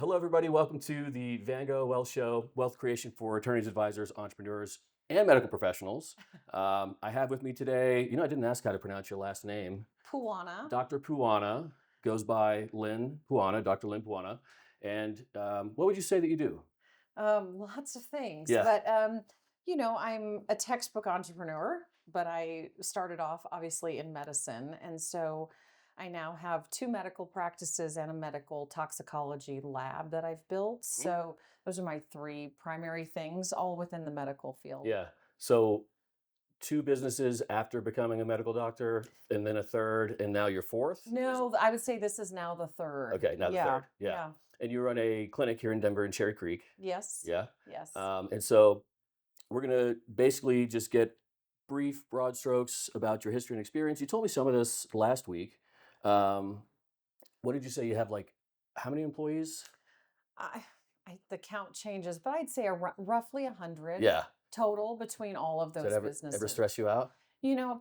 Hello, everybody. Welcome to the Van Gogh Wealth Show, wealth creation for attorneys, advisors, entrepreneurs, and medical professionals. I have with me today, I didn't ask how to pronounce your last name. Puana. Dr. Puana goes by Lynn Puana, Dr. Lynn Puana. And what would you say that you do? Lots of things, Yeah. but I'm a textbook entrepreneur, but I started off obviously in medicine, and so I now have two medical practices and a medical toxicology lab that I've built. Mhm. So those are my three primary things, all within the medical field. Yeah. So two businesses after becoming a medical doctor, and then a third, and now you're fourth? No, I would say this is now the third. Okay, now the Yeah, third. Yeah. yeah, And you run a clinic here in Denver in Cherry Creek. yes, Yeah. yes. And so we're going to basically just get brief, broad strokes about your history and experience. You told me some of this last week. Um, what did you say? You have like how many employees? I, the count changes, but I'd say roughly 100 Yeah. total between all of Does that those ever businesses. stress you out?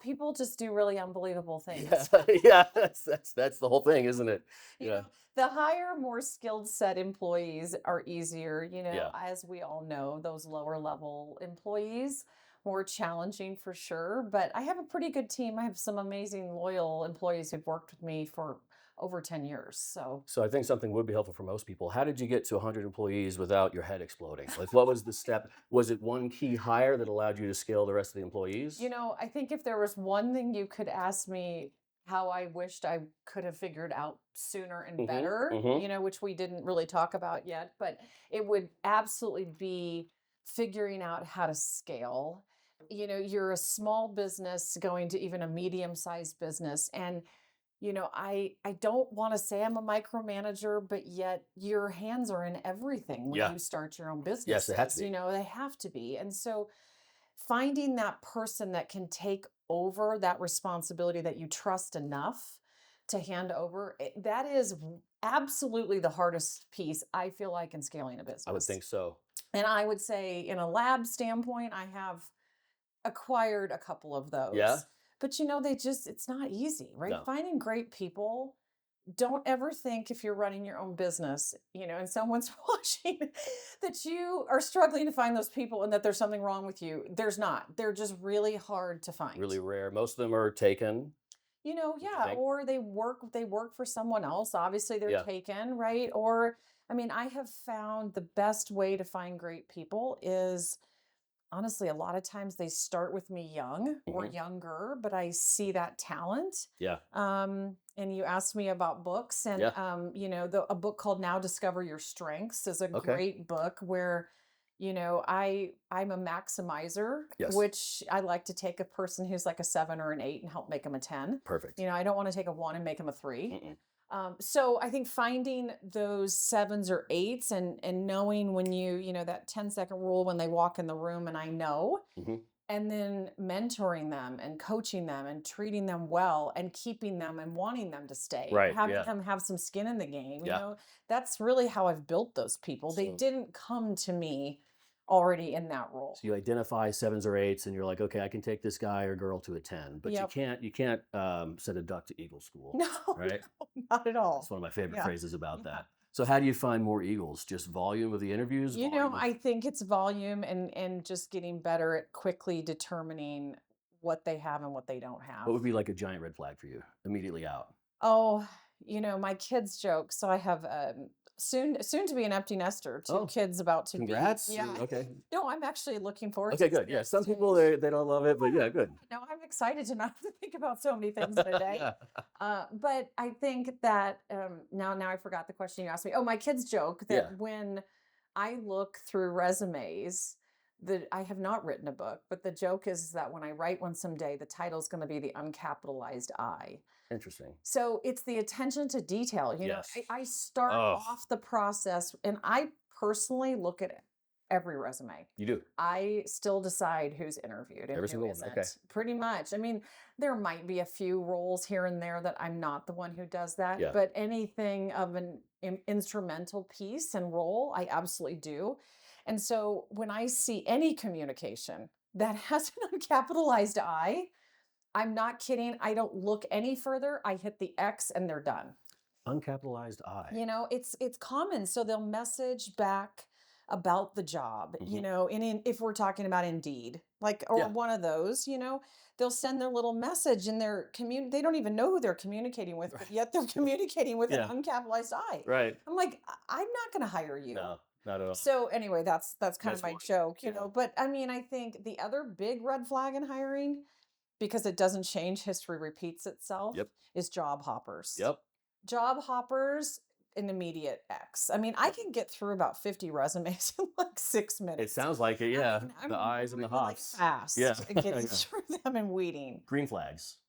People just do really unbelievable Yeah. things. Yeah. That's the whole thing, isn't it? You Yeah. know, the higher, more skilled set employees are easier. Yeah. As we all know, those lower level employees more challenging for sure. But I have a pretty good team. I have some amazing loyal employees who've worked with me for over 10 years. So So I think something would be helpful for most people. How did you get to 100 employees without your head exploding? Like, what was the step? Was it one key hire that allowed you to scale the rest of the employees? I think if there was one thing you could ask me how I wished I could have figured out sooner and Mm-hmm. better, Mm-hmm. which we didn't really talk about yet, but it would absolutely be figuring out how to scale. You're a small business going to even a medium-sized business, and I don't want to say I'm a micromanager, but yet your hands are in everything when Yeah. you start your own Yes, it had to businesses. be. They have to be. And so finding that person that can take over that responsibility that you trust enough to hand over, that is absolutely the hardest piece I feel like in scaling a I would business. think so. And I would say, in a lab standpoint, I have acquired a couple of Yeah. those. But it's not easy, right? No. Finding great people, don't ever think if you're running your own business, and someone's watching, that you are struggling to find those people and that there's something wrong with you. There's not. They're just really hard to find. Really rare. Most of them are taken. Would you Yeah, think? or they work for someone else. Obviously they're Yeah. taken, right? Or I have found the best way to find great people is honestly, a lot of times they start with me young or Hmm. younger, but I see that talent. Yeah. And you asked me about books, and Yeah. a book called Now Discover Your Strengths is a Okay. great book where, I'm a maximizer, Yes. which I like to take a person who's like a 7 or an 8 and help make them a 10. Perfect. I don't want to take a 1 and make them a 3. Mm-mm. So I think finding those 7s or 8s and knowing when that 10-second rule when they walk in the room and I know, Hmm. and then mentoring them and coaching them and treating them well and keeping them and wanting them to stay, Right. having Yeah. them have some skin in the game. Yeah. That's really how I've built those people. They So, didn't come to me already in that role. so you identify 7s or 8s, and you're like, okay, I can take this guy or girl to a 10, but Yep. you can't send a duck to eagle school, No, right? no, not at all. That's one of my favorite Yeah. phrases about Yeah. that. So how do you find more eagles? Just volume of the interviews? Volume of I think it's volume and just getting better at quickly determining what they have and what they don't have. what would be like a giant red flag for you immediately out? Oh, my kids joke. So I have soon to be an empty nester, two Oh, kids about to be. congrats. Yeah. Okay. No, I'm actually looking forward to Okay, this good. Yeah. next Some people, stage. they don't love it, but yeah, good. No, I'm excited to not have to think about so many things in a day. Yeah. But I think that now I forgot the question you asked me. Oh, my kids joke that Yeah. when I look through resumes, that I have not written a book, but the joke is that when I write one someday, the title is going to be The Uncapitalized I. Interesting. So it's the attention to detail. Yes. I start Oh, off the process, and I personally look at every resume. you do. I still decide who's interviewed and Every who single one. isn't. Okay. Pretty much. There might be a few roles here and there that I'm not the one who does that, Yeah. but anything of an instrumental piece and role, I absolutely do. And so when I see any communication that has an uncapitalized I, I'm not kidding. I don't look any further. I hit the X and they're done. Uncapitalized I. It's common. So they'll message back about the job, Hmm. if we're talking about Indeed, like, or Yeah. one of those, they'll send their little message in their they don't even know who they're communicating with, but Right. yet they're communicating with an Yeah. uncapitalized I. Right. I'm like, I'm not going to hire you. No, not at all. So anyway, that's kind of That's my funny. joke, Yeah. but I mean, I think the other big red flag in hiring, because it doesn't change, history repeats itself, Yep. is job hoppers. Yep. Job hoppers, an immediate X. I mean, I Yep. can get through about 50 resumes in like 6 It minutes. sounds like it. I Yeah. mean, The I'm eyes and the really hops. Yeah. fast at getting Yeah. through them and weeding. Green flags.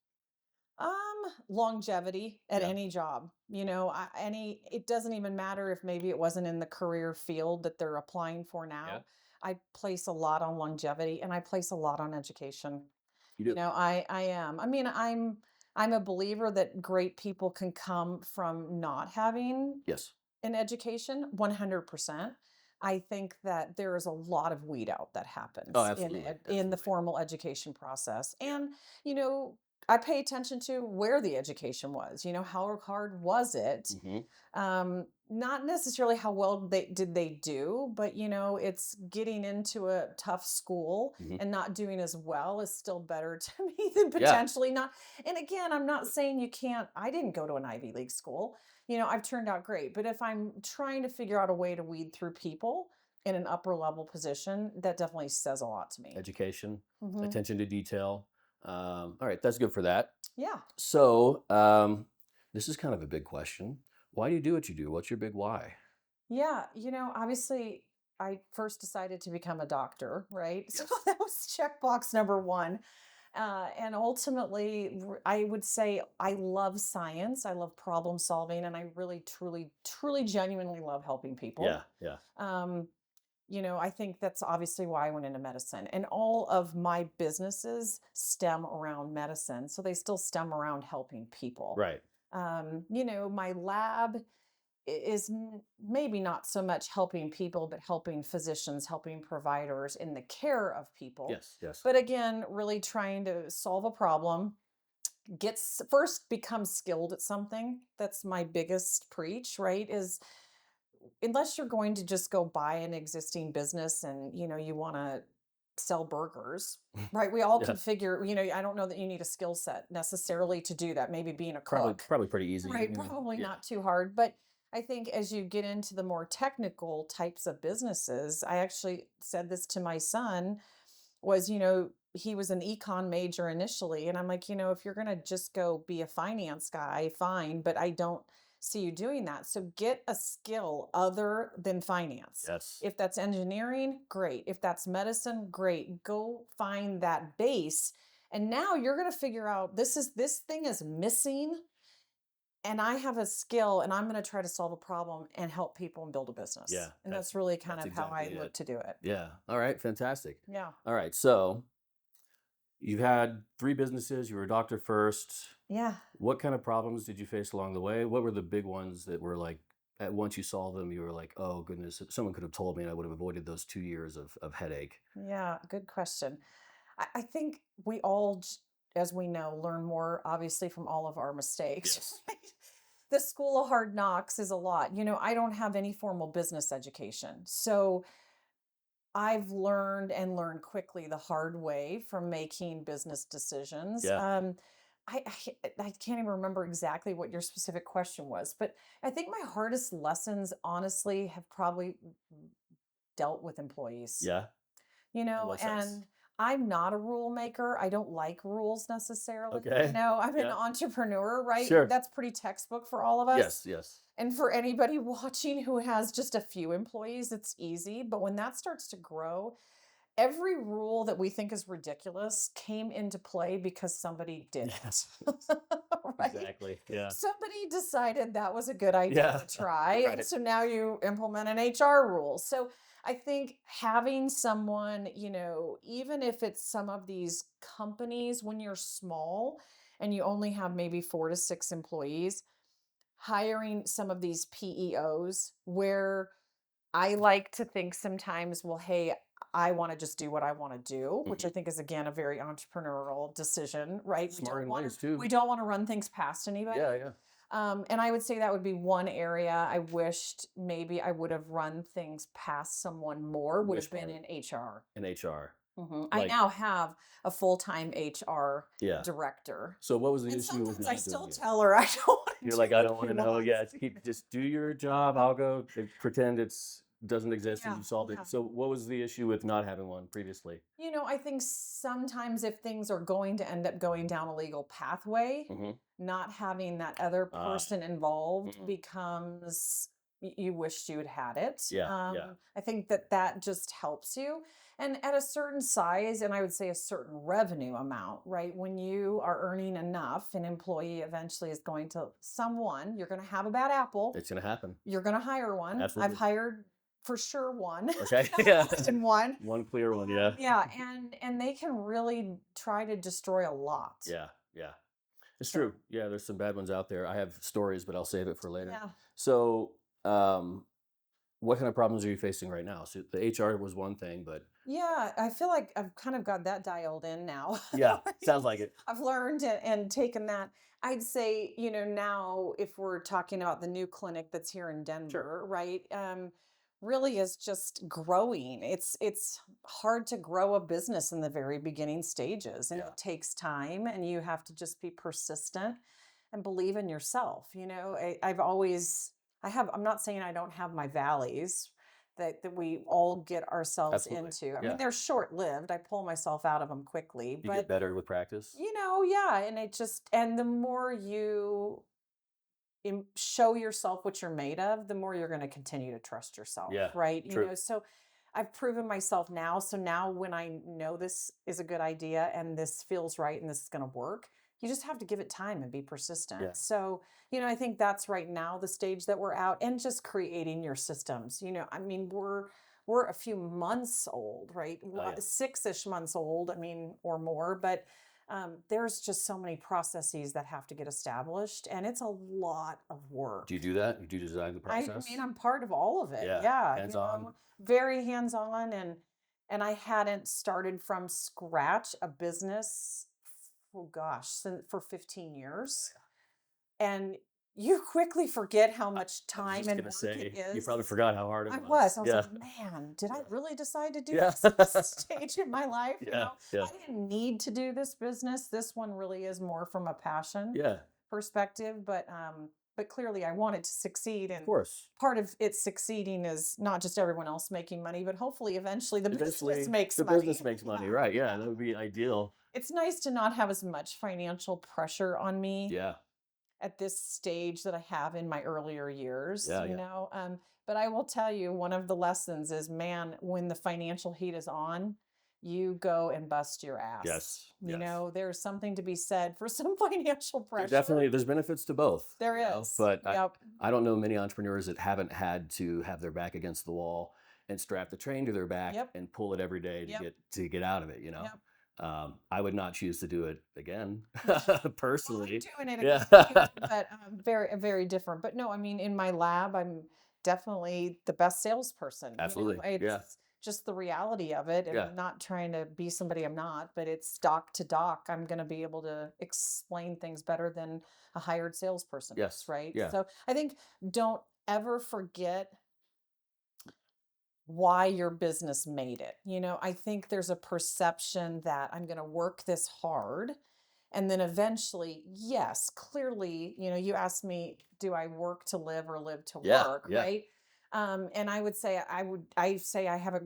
Longevity at Yeah. any job, it doesn't even matter if maybe it wasn't in the career field that they're applying for Yeah. now. I place a lot on longevity, and I place a lot on education. You do. I am. I mean, I'm a believer that great people can come from not having Yes. an education, 100%. I think that there is a lot of weed out that Oh, happens absolutely. in the Absolutely. formal education process. Yeah. And, you know, I pay attention to where the education was, how hard was it? Hmm. Not necessarily how well they do, but it's getting into a tough school Hmm. and not doing as well is still better to me than Yeah. potentially not. And again, I'm not saying you can't. I didn't go to an Ivy League school. I've turned out great. But if I'm trying to figure out a way to weed through people in an upper level position, that definitely says a lot to me. Education, Hmm. attention to detail. All right. That's good for that. Yeah. So, this is kind of a big question. Why do you do what you do? What's your big why? Yeah, obviously I first decided to become a doctor, right? So Yes. that was checkbox number one. And ultimately, I would say I love science. I love problem solving, and I really, truly, truly, genuinely love helping Yeah. people. Yeah. Um, I think that's obviously why I went into medicine. And all of my businesses stem around medicine. So they still stem around helping people. Right. My lab is maybe not so much helping people, but helping physicians, helping providers in the care of people. Yes. Yes. But again, really trying to solve a problem, first become skilled at something. That's my biggest preach, right? Is unless you're going to just go buy an existing business and you want to sell burgers, right? We all can Yeah. figure, I don't know that you need a skill set necessarily to do that. Maybe being a Probably. cook. Probably pretty easy. Right, probably Yeah. not too hard, but I think as you get into the more technical types of businesses, I actually said this to my son, was, he was an econ major initially, and I'm like, if you're going to just go be a finance guy, fine, but I don't see you doing that. So get a skill other than finance. Yes. If that's engineering, great. If that's medicine, great. Go find that base. And now you're going to figure out this thing is missing, and I have a skill, and I'm going to try to solve a problem and help people and build a Yeah. business. And that's really kind That's of how I exactly look it. to do it. Yeah. All right. Fantastic. Yeah. All right. So you've had three businesses. You were a doctor first. Yeah. What kind of problems did you face along the way? What were the big ones that were like, at once you solved them, you were like, oh goodness, if someone could have told me, and I would have avoided those 2 years of headache. Yeah. Good question. I think we all, as we know, learn more obviously from all of our mistakes. Yes. Right? The school of hard knocks is a lot. I don't have any formal business education. So I've learned and learned quickly the hard way from making business decisions. Yeah. I can't even remember exactly what your specific question was, but I think my hardest lessons, honestly, have probably dealt with employees. Yeah. In what sense? And I'm not a rule maker. I don't like rules necessarily. Okay. I'm an Yeah. entrepreneur, right? Sure. That's pretty textbook for all of us. Yes. Yes. And for anybody watching who has just a few employees, it's easy. But when that starts to grow, every rule that we think is ridiculous came into play because somebody did it. Yes. Right? Exactly. Yeah. Somebody decided that was a good idea Yeah. to try. And Right. so now you implement an HR rule. So I think having someone, even if it's some of these companies, when you're small and you only have maybe 4 to 6 employees, hiring some of these PEOs where I like to think sometimes, well, hey, I want to just do what I want to do, which Mhm. I think is again a very entrepreneurial decision, right? Smart and wise We too. don't want to run things past anybody. Yeah. Yeah. And I would say that would be one area I wished maybe I would have run things past someone more, would Which have been part? in HR. In HR. I Like, now have a full-time HR yeah. director. So what was the And issue with sometimes I not doing still it? tell her I don't want You're to do like, I what don't want she to know. wants. Yeah, just do your job. I'll go pretend it's doesn't exist and Yeah, you solved it. yeah. So what was the issue with not having one previously? I think sometimes if things are going to end up going down a legal pathway, Mm-hmm. not having that other Uh, person involved mm, becomes you wished you had had it. yeah, yeah, I think that just helps you. And at a certain size, and I would say a certain revenue amount, right? When you are earning enough, an employee eventually is going to someone, you're going to have a bad apple. it's gonna happen. You're going to hire one. I've Absolutely. hired for sure one, Okay. more Yeah. than one. One clear one. Yeah. Yeah, and they can really try to destroy a lot. Yeah. Yeah. It's So, true. Yeah, there's some bad ones out there. I have stories, but I'll save it for later. yeah. So, what kind of problems are you facing right now? So the HR was one thing, but Yeah, I feel like I've kind of got that dialed in now. yeah, Right? sounds like it. I've learned and taken that. I'd say, now if we're talking about the new clinic that's here in Sure. Denver, right? Really is just growing. It's hard to grow a business in the very beginning stages, and Yeah. it takes time, and you have to just be persistent and believe in yourself. I've always I'm not saying I don't have my valleys that we all get ourselves Absolutely. into. I mean, Yeah. they're short-lived. I pull myself out of them quickly, You get but better with practice. yeah, and the more you show yourself what you're made of, the more you're going to continue to trust yourself, Yeah. right? True. So I've proven myself now. So now when I know this is a good idea and this feels right and this is going to work, you just have to give it time and be persistent. Yeah. So, I think that's right now the stage that we're out, and just creating your systems. I mean, we're a few months old, right? Oh, yeah. 6-ish months old, I mean, or more, but there's just so many processes that have to get established, and it's a lot of work. Do you do that? Do you design the I process? mean, I'm part of all of it. Yeah. Yeah, Hands on. very hands-on, and I hadn't started from scratch a business, oh gosh, for 15 years. And you quickly forget how much I was time just and gonna work it say, you is. probably forgot how hard it I was. was. I was Yeah. like, man, did I really decide to do Yeah. this at this stage in my life? Yeah. Yeah. I didn't need to do this business. This one really is more from a passion Yeah. perspective, but clearly I wanted to succeed, Of and course. part of it succeeding is not just everyone else making money, but hopefully eventually the business Eventually, makes the money. business makes money, Yeah, right? Yeah, yeah. that would be ideal. It's nice to not have as much financial pressure on me Yeah. at this stage that I have in my earlier years, Yeah. Yeah. But I will tell you, one of the lessons is, man, when the financial heat is on, you go and bust your ass. Yes. Yes. There's something to be said for some financial There pressure. definitely there's benefits to both. There you know, is. But Yep. I don't know many entrepreneurs that haven't had to have their back against the wall and strap the train to their back Yep. and pull it every day to Yep. get out of it. Yep. I would not choose to do it again, Well, I'm personally. doing it Yeah. again, but very, very different. But no, I mean, in my lab, I'm definitely the best salesperson. Absolutely. Yeah. It's just the reality of it, and Yeah. I'm not trying to be somebody I'm not, but it's doc to doc. I'm going to be able to explain things better than a hired salesperson Yes. is, right? Yeah. So I think don't ever forget why your business made it. I think there's a perception that I'm going to work this hard. And then eventually, yes, clearly, you asked me, do I work to live or live to Yeah. work, Yeah. right? And I would say I say I have a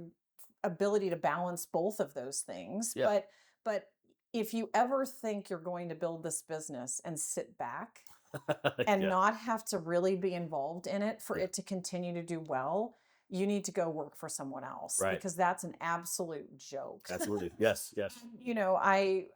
ability to balance both of those things. Yeah. But if you ever think you're going to build this business and sit back and Yeah. not have to really be involved in it for Yeah. it to continue to do well, you need to go work for someone else, Right. because that's an absolute joke. Absolutely. Yes. Yes.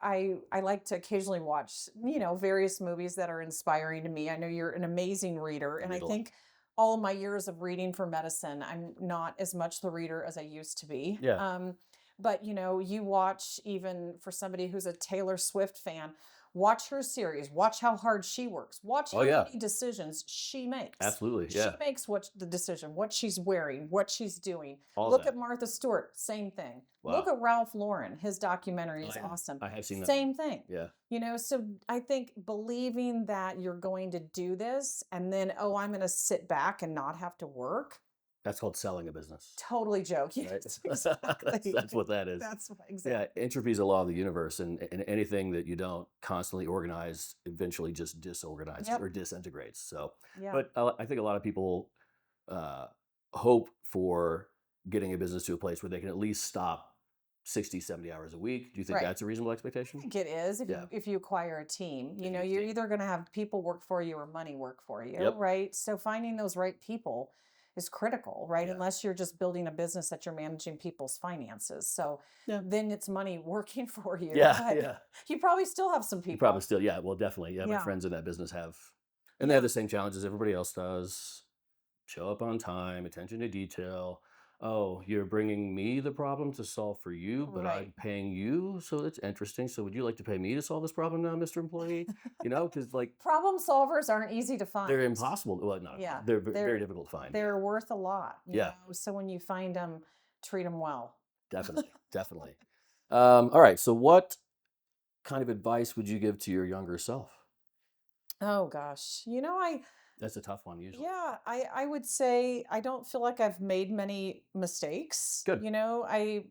I like to occasionally watch, various movies that are inspiring to me. I know you're an amazing reader, and I Read a lot. think all of my years of reading for medicine, I'm not as much the reader as I used to be. Yeah. But you watch, even for somebody who's a Taylor Swift fan, Watch her series. Watch how hard she works. Watch Oh how yeah, many decisions she makes. absolutely. She Yeah, makes what the decision, what she's wearing, what she's doing. all Look at that. Martha Stewart, same thing. Look Wow. at Ralph Lauren. His documentary Oh is yeah, awesome. I have seen that one. Same thing. Yeah, So I think believing that you're going to do this and then, oh, I'm going to sit back and not have to work. that's called selling a business, Totally joke. right? Yes, that's exactly. that's what that is. That's what, Yeah, exactly. entropy is a law of the universe, and anything that you don't constantly organize eventually just disorganizes Yep. or disintegrates. So, Yeah. but I think a lot of people uh, hope for getting a business to a place where they can at least stop 60, 70 hours a week. Do you think Right. that's a reasonable I expectation? think it is Yeah, if you acquire a team. if you have a You're team. either going to have people work for you or money work for you, Yep. right? So finding those right people is critical, right? Yeah. Unless you're just building a business that you're managing people's finances. So Yeah. then it's money working for you, Yeah. but Yeah. you probably still have some You probably people. still, yeah, well, definitely. Yeah. My Yeah. friends in that business have, and they have Yeah. the same challenges everybody else does. Show up on time, attention to detail. Oh, you're bringing me the problem to solve for you, but Right. I'm paying you. So that's interesting. So would you like to pay me to solve this problem now, Mr. Employee? Because like Problem solvers aren't easy to find. they're impossible. Well, not Yeah. impossible. They're very They're difficult to find. they're worth a lot, Yeah, So when you find them, treat them well. definitely. Definitely. All right. So what kind of advice would you give to your younger self? Oh gosh. That's a tough one usually. I would say I don't feel like I've made many mistakes. Good. I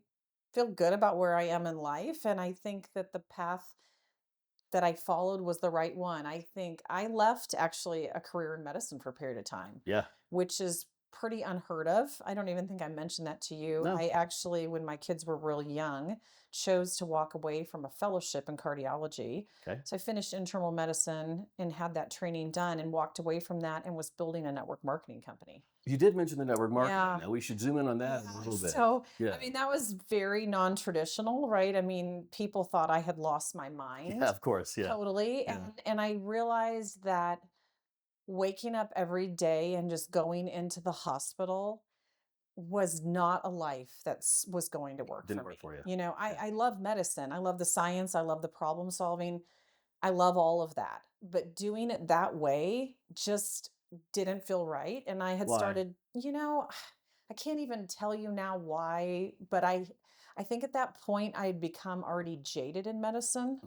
feel good about where I am in life, and I think that the path that I followed was the right one. I think I left actually a career in medicine for a period of time, Yeah. which is pretty unheard of. I don't even think I mentioned that to you. No. I actually, when my kids were real young, chose to walk away from a fellowship in cardiology. Okay. So I finished internal medicine and had that training done and walked away from that and was building a network marketing company. You did mention the network marketing. Yeah. Now we should zoom in on that a Yeah. little bit. So, Yeah. that was very non-traditional, right? People thought I had lost my Yeah, mind of course. Yeah. totally. Yeah. And I realized that waking up every day and just going into the hospital was not a life was going to work Didn't for me. work for you. I, Yeah. I love medicine. I love the science. I love the problem solving. I love all of that. But doing it that way just didn't feel right. And I had Why? started, I can't even tell you now why, but I think at that point I had become already jaded in medicine.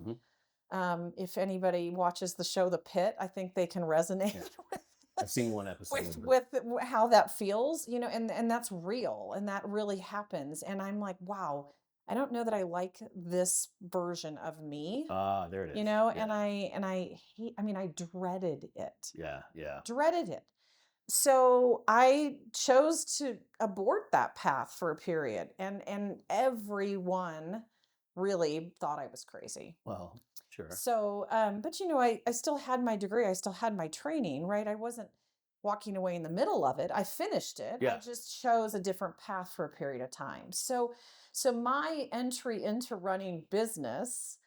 Hmm. If anybody watches the show The Pit, I think they can resonate Yeah. I've seen one episode of it. with how that feels, and that's real and that really happens. And I'm like, wow, I don't know that I like this version of me, Ah, there it is. and Yeah. I hate, I dreaded it. Yeah. Yeah. Dreaded it. So I chose to abort that path for a period, and everyone really thought I was crazy. Well, sure. So, but I still had my degree. I still had my training, right? I wasn't walking away in the middle of it. I finished it. I Yeah. just chose a different path for a period of time. So my entry into running business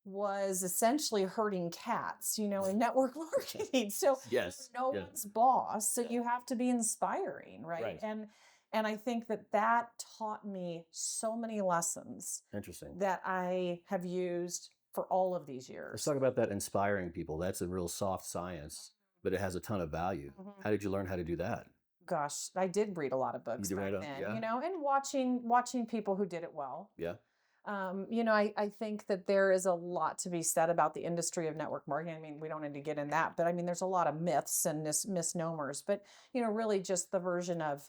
was essentially herding cats, in network marketing. So Yes. you're no Yeah. one's boss. So Yeah. you have to be inspiring, right? Right. And I think that taught me so many lessons Interesting. that I have used for all of these Let's years. talk about that inspiring people. That's a real soft science, but it has a ton of value. Mhm. How did you learn how to do that? Gosh, I did read a lot of You books did right back on. then, Yeah. and watching people who did it well. Yeah. I think that there is a lot to be said about the industry of network marketing. We don't need to get in that, but there's a lot of myths and misnomers. But really just the version of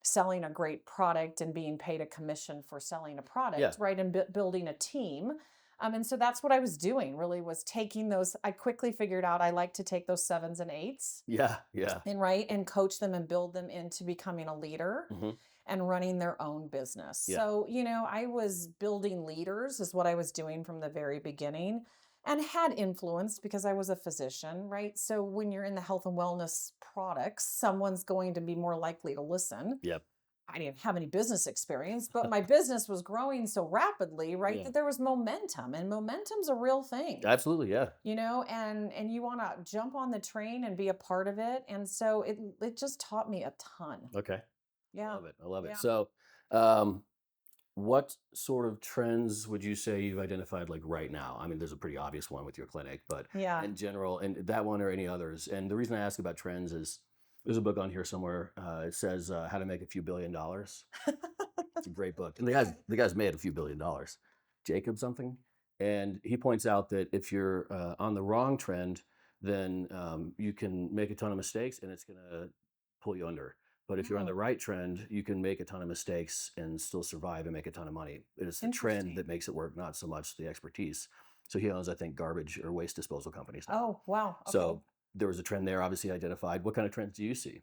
selling a great product and being paid a commission for selling a product, Yeah. right? And building a team. And so that's what I was doing, really, was taking those. I quickly figured out I like to take those sevens and eights Yeah. Yeah. and coach them and build them into becoming a leader Hmm. and running their own business. Yeah. So, I was building leaders is what I was doing from the very beginning, and had influence because I was a physician, right? So when you're in the health and wellness products, someone's going to be more likely to listen. Yep. I didn't have any business experience, but my business was growing so rapidly, right? Yeah. That there was momentum, and momentum's a real thing. Absolutely. Yeah. And you want to jump on the train and be a part of it. And so it just taught me a ton. Okay. I Yeah. love it. I love it. Yeah. So, um, what sort of trends would you say you've identified like right now? I mean, there's a pretty obvious one with your clinic, but Yeah. in general, and that one or any others. And the reason I ask about trends is there's a book on here somewhere. It says How to Make a Few Billion Dollars. It's a great book, and the guy's made a few billion dollars, Jacob something, and he points out that if you're on the wrong trend, then you can make a ton of mistakes, and it's gonna pull you under. But if you're on the Oh, right trend, you can make a ton of mistakes and still survive and make a ton of money. It's the trend interesting. that makes it work, not so much the expertise. So he owns, I think, garbage or waste disposal companies now. Oh, wow. Okay. So there was a trend there, obviously identified. What kind of trends do you see?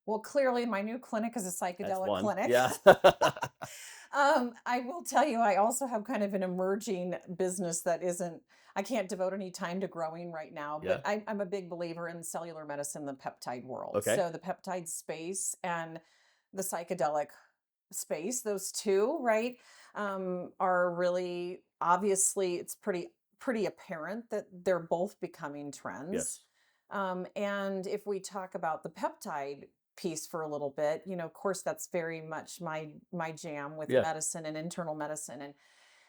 Well, clearly, my new clinic is a That's psychedelic one. clinic. Yeah. I will tell you, I also have kind of an emerging business that isn't, I can't devote any time to growing right now, but Yeah. I'm a big believer in cellular medicine, the peptide world. Okay. So the peptide space and the psychedelic space, those two, right, are really obviously it's pretty apparent that they're both becoming trends. Yes. And if we talk about the peptide piece for a little bit, of course, that's very much my jam with Yeah. medicine and internal medicine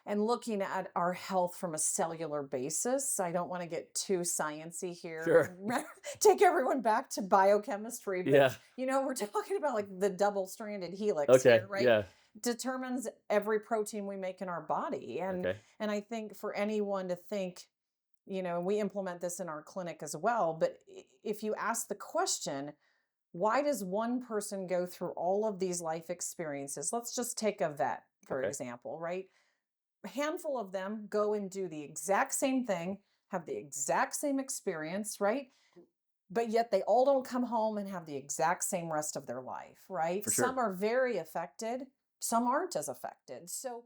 and looking at our health from a cellular basis. I don't want to get too sciencey here Sure. and take everyone back to biochemistry, but Yeah. we're talking about like the double-stranded helix Okay. here, right? Yeah. Determines every protein we make in our body. And Okay. and I think for anyone to think, we implement this in our clinic as well, but if you ask the question, why does one person go through all of these life experiences? Let's just take a vet, for Okay. example, right? A handful of them go and do the exact same thing, have the exact same experience, right? But yet they all don't come home and have the exact same rest of their life, right? For Some sure. are very affected, some aren't as affected. So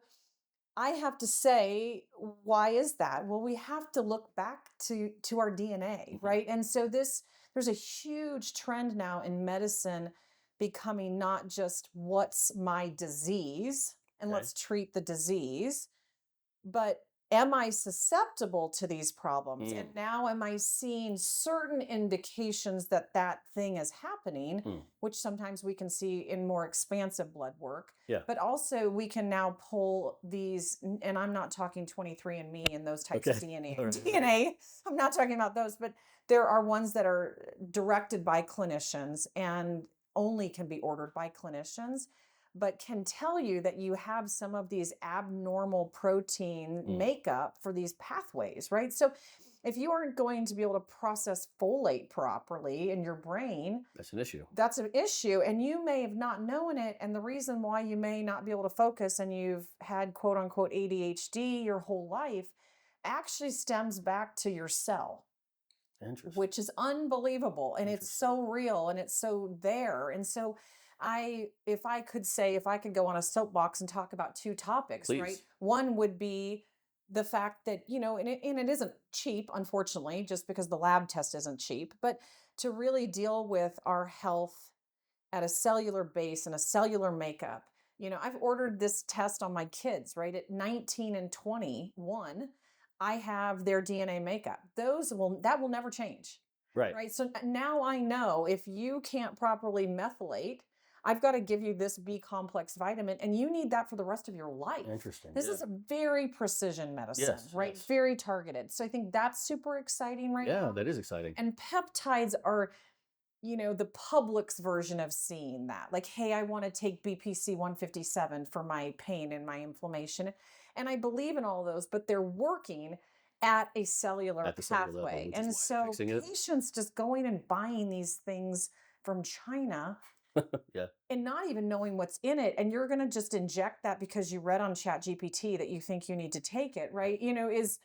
I have to say, why is that? Well, we have to look back to our DNA, Mhm. right? And so there's a huge trend now in medicine becoming not just what's my disease and Okay. let's treat the disease, but am I susceptible to these problems? And Mm. now am I seeing certain indications that that thing is happening, Mm. which sometimes we can see in more expansive blood work. Yeah. But also we can now pull these, and I'm not talking 23andMe and those types of Okay. DNA. All right. DNA. I'm not talking about those, but there are ones that are directed by clinicians and only can be ordered by clinicians but can tell you that you have some of these abnormal protein Mm. makeup for these pathways, right? So if you aren't going to be able to process folate properly in your brain, That's an issue. that's an issue. And you may have not known it. And the reason why you may not be able to focus and you've had quote unquote ADHD your whole life actually stems back to your cell, Interesting. which is unbelievable, and it's Interesting. so real and it's so there. And so if I could say, if I could go on a soapbox and talk about two topics, right? Please. One would be the fact that, and it isn't cheap, unfortunately, just because the lab test isn't cheap, but to really deal with our health at a cellular base and a cellular makeup. I've ordered this test on my kids, right? At 19 and 21, I have their DNA makeup. That will never change. Right. Right? So now I know if you can't properly methylate, I've got to give you this B complex vitamin and you need that for the rest of your life. Interesting. This Yeah. is a very precision medicine, Yes. right? Yes. Very targeted. So I think that's super exciting right Yeah. now. That is exciting. And peptides are the public's version of seeing that. Like, hey, I want to take BPC 157 for my pain and my inflammation. And I believe in all those, but they're working at a cellular At the cellular level, pathway. which is And why they're so fixing it. patients just going and buying these things from China Yeah. and not even knowing what's in it. And you're going to just inject that because you read on Chat GPT that you think you need to take it, Right. right? Is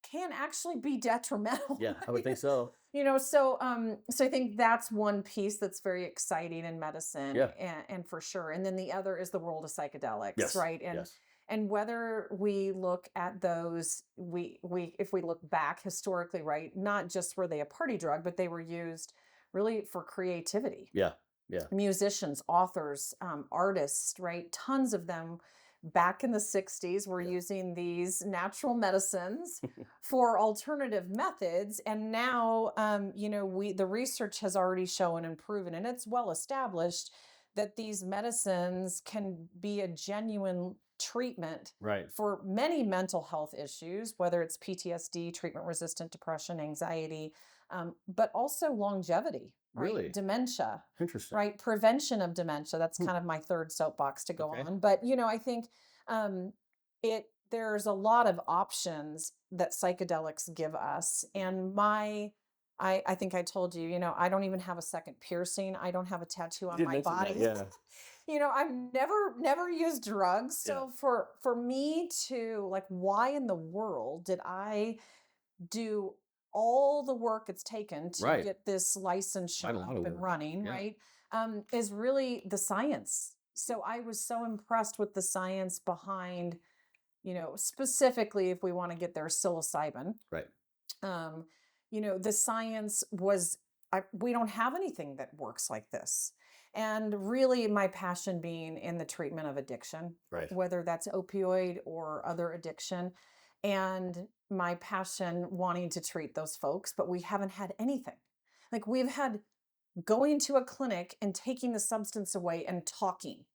can actually be detrimental. Yeah. I would Right? think so. So I think that's one piece that's very exciting in medicine Yeah. and for sure. And then the other is the world of psychedelics, Yes. right? And Yes. and whether we look at those, we if we look back historically, right, not just were they a party drug, but they were used really for creativity. Yeah. Yeah. Musicians, authors, artists, right? Tons of them back in the 60s were Yeah. using these natural medicines for alternative methods. And now, the research has already shown and proven, and it's well established that these medicines can be a genuine treatment Right. for many mental health issues, whether it's PTSD, treatment resistant depression, anxiety, but also longevity, right? Really Dementia, interesting. right? Prevention of dementia. That's Hmm. kind of my third soapbox to go Okay. on. But, I think um, there's a lot of options that psychedelics give us. And I think I told you, I don't even have a second piercing. I don't have a tattoo You on did my mention that. body. Yeah. I've never used drugs. Yeah. So for me to like, why in the world did I do all the work it's taken to Right. get this licensure Quite a lot up of and work. running, Yeah. right? Is really the science. So I was so impressed with the science behind, specifically if we want to get there, psilocybin. Right. um, the science was, we don't have anything that works like this. And really, my passion being in the treatment of addiction, Right. whether that's opioid or other addiction, and my passion wanting to treat those folks, but we haven't had anything. Like we've had going to a clinic and taking the substance away and talking.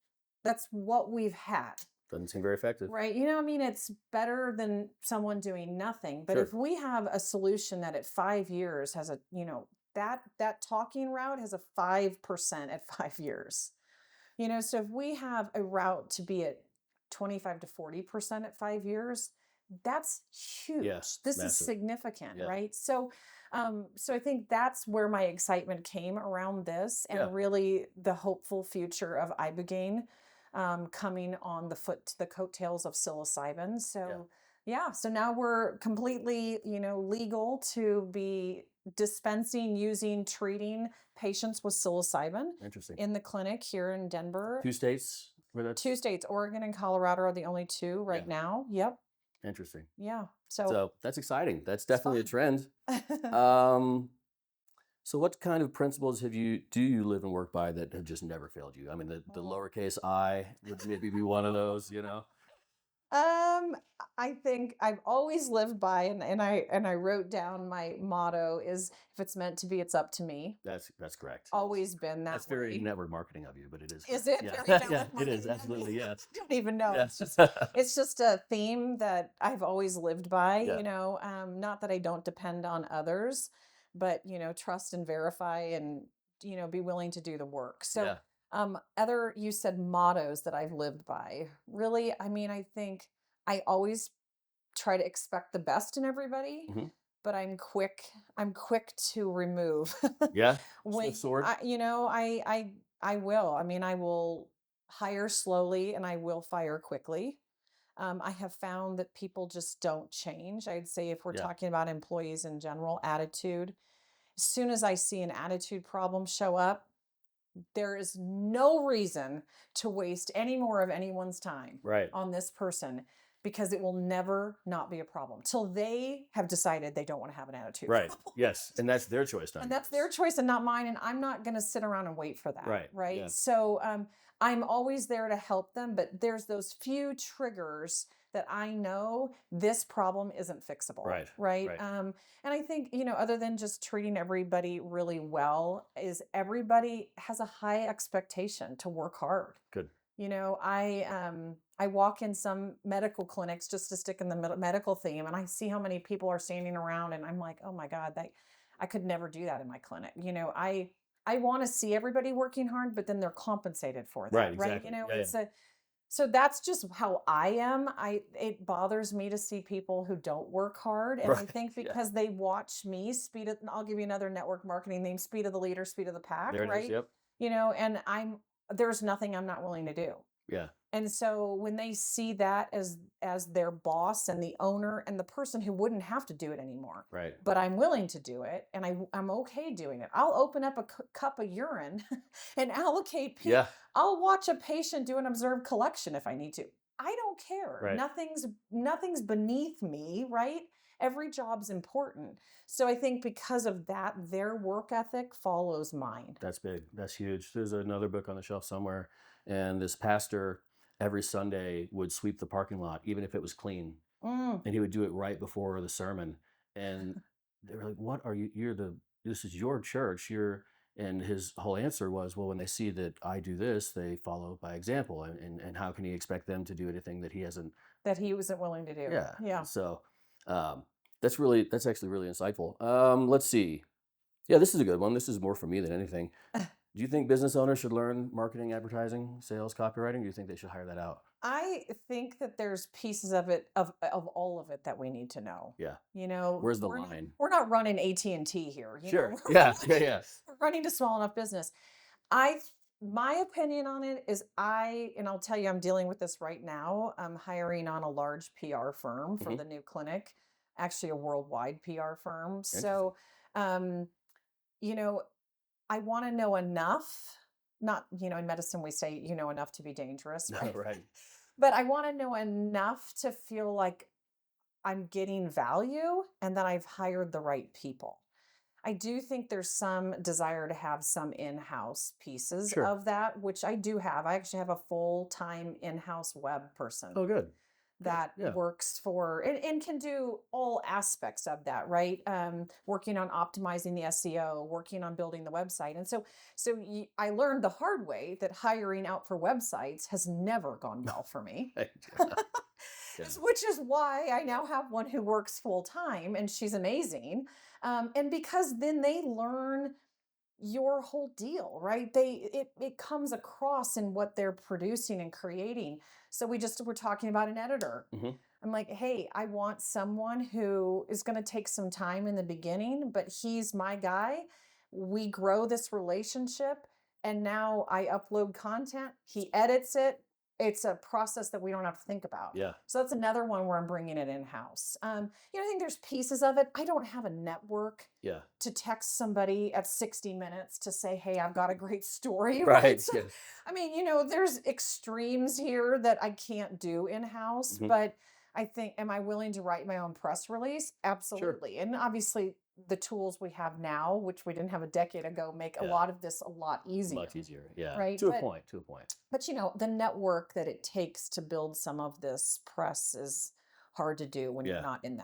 That's what we've had. Doesn't seem very effective. Right. I mean, it's better than someone doing nothing. But if Sure. we have a solution that at 5 years has a, that talking route has a 5% at 5 years. So if we have a route to be at 25 to 40% at 5 years, that's huge. Yes. This is Massive. significant, Yeah. right? So I think that's where my excitement came around this, Yeah. and really the hopeful future of ibogaine coming on the coattails of psilocybin. So yeah, so now we're completely, legal to be dispensing, using, treating patients with psilocybin Interesting. in the clinic here in Denver. 2 states where that's 2 states, Oregon and Colorado are the only two right Yeah. now. Yep. interesting. Yeah. So So that's exciting. That's it's definitely a fun. trend. Um, so what kind of principles do you live and work by that have just never failed you? I mean, the Oh. lowercase I would maybe be one of those, Um, I think I've always lived by, and I wrote down my motto is, if it's meant to be, it's up to me. That's correct. Always been That's that very way. network marketing of you, but it is Is correct. it Yeah. very Yeah, network it is. marketing? Absolutely. Yeah. I don't even know. Yeah. It's just a theme that I've always lived by, Yeah. not that I don't depend on others, but trust and verify, and be willing to do the work. So Yeah. other, you said mottos that I've lived by. Really, I mean, I think I always try to expect the best in everybody, Mhm. but I'm quick to remove. Yeah. When Swift sword. I will. I mean, I will hire slowly and I will fire quickly. I have found that people just don't change. I'd say if we're Yeah. talking about employees in general, attitude, as soon as I see an attitude problem show up, there is no reason to waste any more of anyone's time Right. on this person, because it will never not be a problem till they have decided they don't want to have an attitude Right. problem. Yes. And that's their choice, not And that's yours. their choice and not mine. And I'm not going to sit around and wait for that. Right. Right. Yeah. So I'm always there to help them. But there's those few triggers that I know this problem isn't fixable. Right. Right. Right. And I think, other than just treating everybody really well, is everybody has a high expectation to work hard. Good. I walk in some medical clinics, just to stick in the medical theme, and I see how many people are standing around, and I'm like, oh my God, I could never do that in my clinic. I want to see everybody working hard, but then they're compensated for that, Right. right? Exactly. Yeah. It's so that's just how I am. It bothers me to see people who don't work hard, and I Right. think Yeah. because they watch me speed of, I'll give you another network marketing name, speed of the leader, speed of the pack, There it is. right? Yep. And there's nothing I'm not willing to do. Yeah. And so when they see that as their boss and the owner and the person who wouldn't have to do it anymore, Right. but I'm willing to do it, and I'm okay doing it. I'll open up a cup of urine and allocate. Yeah. I'll watch a patient do an observed collection if I need to. I don't care. Right. Nothing's beneath me, right? Every job's important. So I think because of that, their work ethic follows mine. That's big. That's huge. There's another book on the shelf somewhere, and this pastor every Sunday would sweep the parking lot, even if it was clean, Mm. and he would do it right before the sermon. And they were like, "What are you? This is your church. And his whole answer was, well, when they see that I do this, they follow by example. And how can he expect them to do anything that he hasn't? That he wasn't willing to do. Yeah. Yeah. So um, that's actually really insightful. Let's see. Yeah, this is a good one. This is more for me than anything. Do you think business owners should learn marketing, advertising, sales, copywriting? Or do you think they should hire that out? I think that there's pieces of it of all of it that we need to know. Yeah. You know, Where's the line? we're not running AT&T here, you know. Sure. Yeah. Yeah. Yeah. We're running a small enough business. I My opinion on it is and I'll tell you I'm dealing with this right now. I'm hiring on a large PR firm for Hmm. the new clinic, actually a worldwide PR firm. Interesting. So, um, you know, I want to know enough. Not, in medicine we say you know enough to be dangerous, No, right? right. But I want to know enough to feel like I'm getting value and that I've hired the right people. I do think there's some desire to have some in-house pieces Sure. of that, which I do have. I actually have a full-time in-house web person Oh, good. Good. that Yeah. works for and can do all aspects of that, right? Working on optimizing the SEO, working on building the website. And I learned the hard way that hiring out for websites has never gone well for me. Right. Yeah. Which is why I now have one who works full time and she's amazing. And because then they learn your whole deal, right? It comes across in what they're producing and creating. So we're talking about an editor. Hmm. I'm like, hey, I want someone who is going to take some time in the beginning, but he's my guy. We grow this relationship, and now I upload content. He edits it. It's a process that we don't have to think about. Yeah. So that's another one where I'm bringing it in house. I think there's pieces of it. I don't have a network Yeah. to text somebody at 60 minutes to say, hey, I've got a great story, right? Right. So, Yeah. I mean, there's extremes here that I can't do in house, Hmm. but I think, am I willing to write my own press release? Sure. Absolutely. And obviously, the tools we have now, which we didn't have a decade ago, make a Yeah. lot of this a lot easier, Much easier. Yeah. right? To a point. To a point. But the network that it takes to build some of this press is hard to do when you're Yeah. not in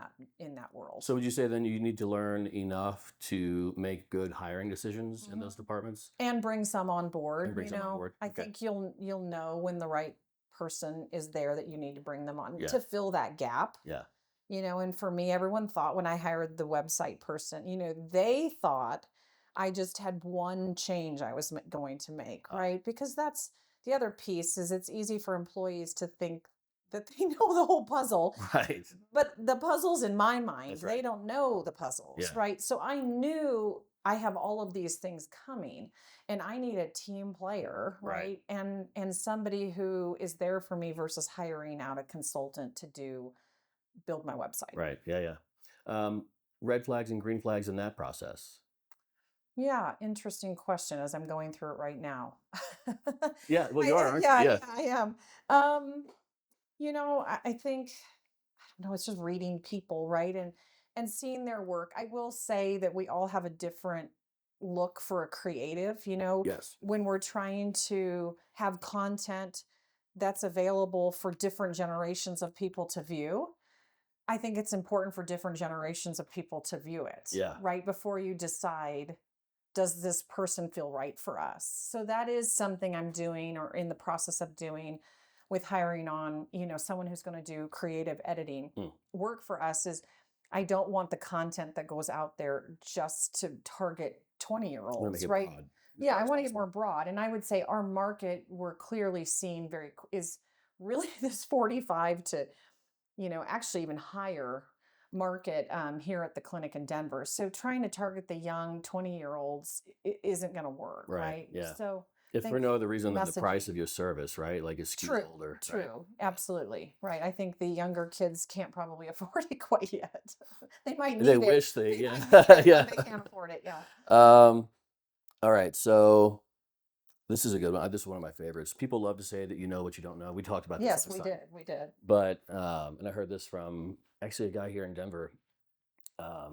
that world. So would you say then you need to learn enough to make good hiring decisions in those Mhm. departments And bring some on board, and bring some on board? I Okay. think you'll know when the right person is there that you need to bring them on Yeah. to fill that gap. Yeah. And for me, everyone thought when I hired the website person, they thought I just had one change I was going to make, Ah. right? Because that's the other piece is it's easy for employees to think that they know the whole puzzle, Right. but the puzzles in my mind, That's they right. don't know the puzzles, Yeah. right? So I knew I have all of these things coming and I need a team player, Right. right? And somebody who is there for me versus hiring out a consultant to build my website. Right. Yeah. Yeah. Red flags and green flags in that process. Yeah, interesting question as I'm going through it right now. Yeah. Well, you are, aren't you? Yeah, Yeah. I am. Um, I think I don't know, it's just reading people, right? And seeing their work. I will say that we all have a different look for a creative, Yes. when we're trying to have content that's available for different generations of people to view. I think it's important for different generations of people to view it, Yeah. right? Before you decide, does this person feel right for us? So that is something I'm doing or in the process of doing with hiring on, someone who's going to do creative editing Hmm. work for us is I don't want the content that goes out there just to target Want to make 20-year-olds, it right? broad. Yeah, I want to get more broad. And I would say our market we're clearly seeing is really this 45 to actually even higher market here at the clinic in Denver. So trying to target the young 20-year-olds isn't going to work, Right. right? Yeah. So If for no other reason than the price messaging. of your service, right? Like it's True, older. Right. true, Yeah. absolutely, right. I think the younger kids can't probably afford it quite yet. They might They need it. wish they, They yeah. might need it, Yeah. but they can't afford it. Yeah. All right. So this is a good one. This is one of my favorites. People love to say that you know what you don't know. We talked about this Yes, last we time. did. We did. But and I heard this from actually a guy here in Denver.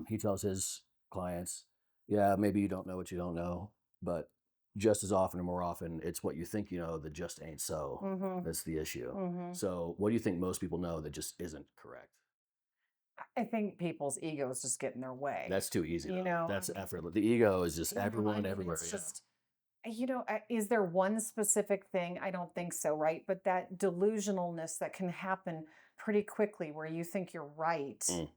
He tells his clients, yeah, maybe you don't know what you don't know, but just as often or more often, it's what you think you know that just ain't so. Mm-hmm. That's the issue. Mm-hmm. So what do you think most people know that just isn't correct? I think people's egos just get in their way. That's too easy You though. know, I That's mean, effortless. The ego is just I everyone mean, everywhere. it's Yeah. just, is there one specific thing? I don't think so, right? But that delusionalness that can happen pretty quickly where you think you're right Mm.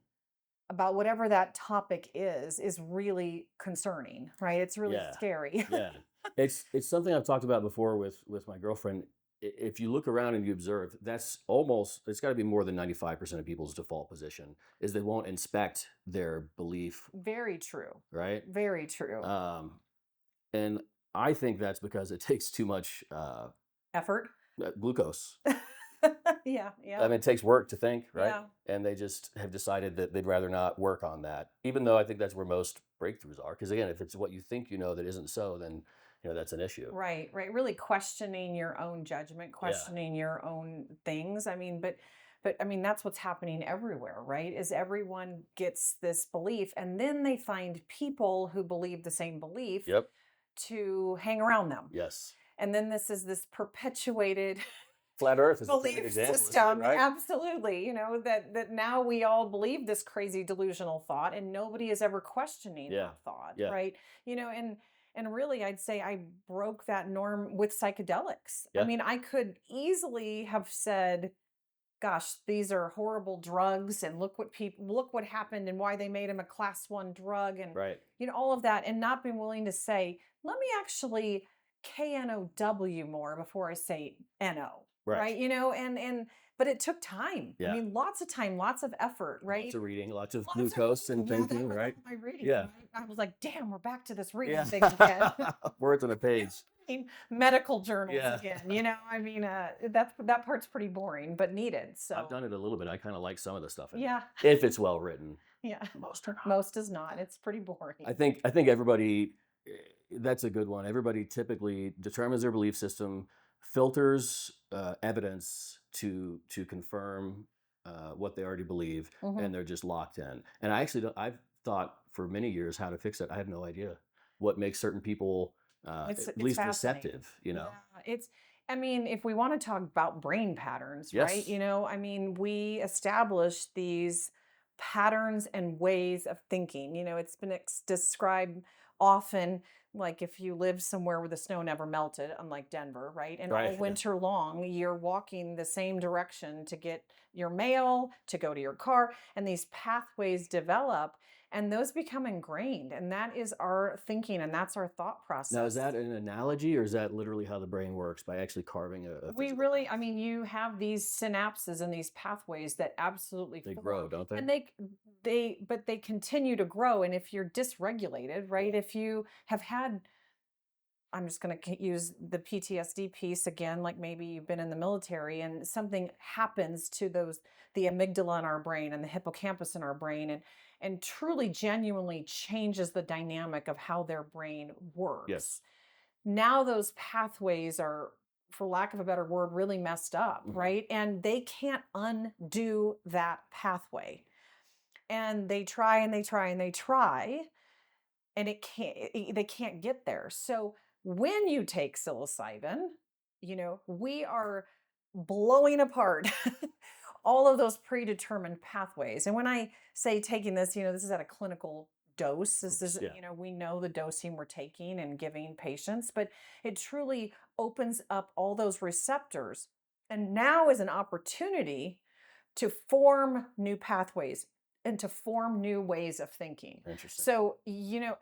about whatever that topic is really concerning, right? It's really Yeah. scary. Yeah. It's something I've talked about before with my girlfriend. If you look around and you observe, that's almost, it's got to be more than 95% of people's default position is they won't inspect their belief, Very true. right? Very true. Um, and I think that's because it takes too much Effort. glucose. Yeah, I yeah, mean, it takes work to think, right? yeah. And they just have decided that they'd rather not work on that, even though I think that's where most breakthroughs are. Because again, if it's what you think you know that isn't so, then that's an issue. Right, right. Really questioning your own judgment, Yeah. questioning your own things. I mean, but I mean that's what's happening everywhere, right? Is everyone gets this belief and then they find people who believe the same belief Yep. to hang around them. Yes. And then this is this perpetuated Flat Earth is a perfect belief example, isn't it, system. right? Absolutely. That now we all believe this crazy delusional thought and nobody is ever questioning Yeah. that thought, Yeah. right? And really I'd say I broke that norm with psychedelics. I Yeah. mean, I could easily have said, gosh, these are horrible drugs and look what happened and why they made them a class 1 drug and Right. all of that and not been willing to say, let me actually KNOW more before I say NO. Right. Right. But it took time. I Yeah. mean, lots of time, lots of effort, right? Lots of reading, lots of Lots of glucose and reading. Yeah, thinking, that was right? all my reading. Yeah. Right? I was like, damn, we're back to this reading Yeah. thing again. Words on a page. Medical journals Yeah. again. I mean, that part's pretty boring, but needed. So I've done it a little bit. I kind of like some of the stuff in yeah, it, if it's well written. yeah. Most are not. Most is not. It's pretty boring. I think everybody, that's a good one. Everybody typically determines their belief system, filters evidence to confirm what they already believe, Mhm. and they're just locked in. And I actually I've thought for many years how to fix it. I have no idea what makes certain people It's at least fascinating. receptive. Yeah, I mean, if we want to talk about brain patterns, right? Yes. I mean, we established these patterns and ways of thinking. It's been described often like if you live somewhere where the snow never melted, unlike Denver, right? And all Right. winter long, you're walking the same direction to get your mail, to go to your car, and these pathways develop and those become ingrained. And that is our thinking and that's our thought process. Now, is that an analogy or is that literally how the brain works by actually carving a We physical really, path? I mean, you have these synapses and these pathways that absolutely They form, grow, don't they? and but they continue to grow. And if you're dysregulated, right? If you have had, I'm just going to use the PTSD piece again, like maybe you've been in the military and something happens to the amygdala in our brain and the hippocampus in our brain, and truly genuinely changes the dynamic of how their brain works. Yes. Now those pathways are, for lack of a better word, really messed up, Mhm. right? And they can't undo that pathway. And they try and they try and they try, and they can't get there. So when you take psilocybin, we are blowing apart all of those predetermined pathways. And when I say taking this, this is at a clinical dose. This is, Yeah. we know the dosing we're taking and giving patients, but it truly opens up all those receptors. And now is an opportunity to form new pathways and to form new ways of thinking. Interesting. So,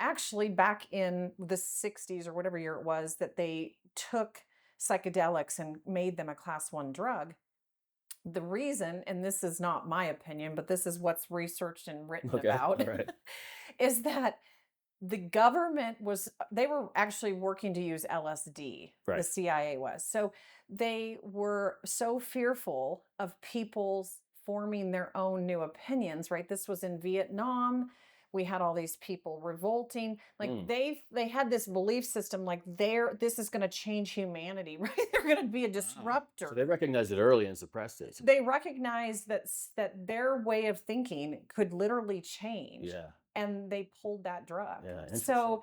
actually back in the 60s or whatever year it was that they took psychedelics and made them a class 1 drug, the reason, and this is not my opinion, but this is what's researched and written Okay. about, All right. is that the government they were actually working to use LSD, the Right. CIA was. So they were so fearful of people's forming their own new opinions, right? This was in Vietnam. We had all these people revolting. Like Mm. they had this belief system like this is going to change humanity, right? They're going to be a disruptor. So they recognized it early and suppressed it. They recognized that their way of thinking could literally change. Yeah. And they pulled that drug. Yeah. So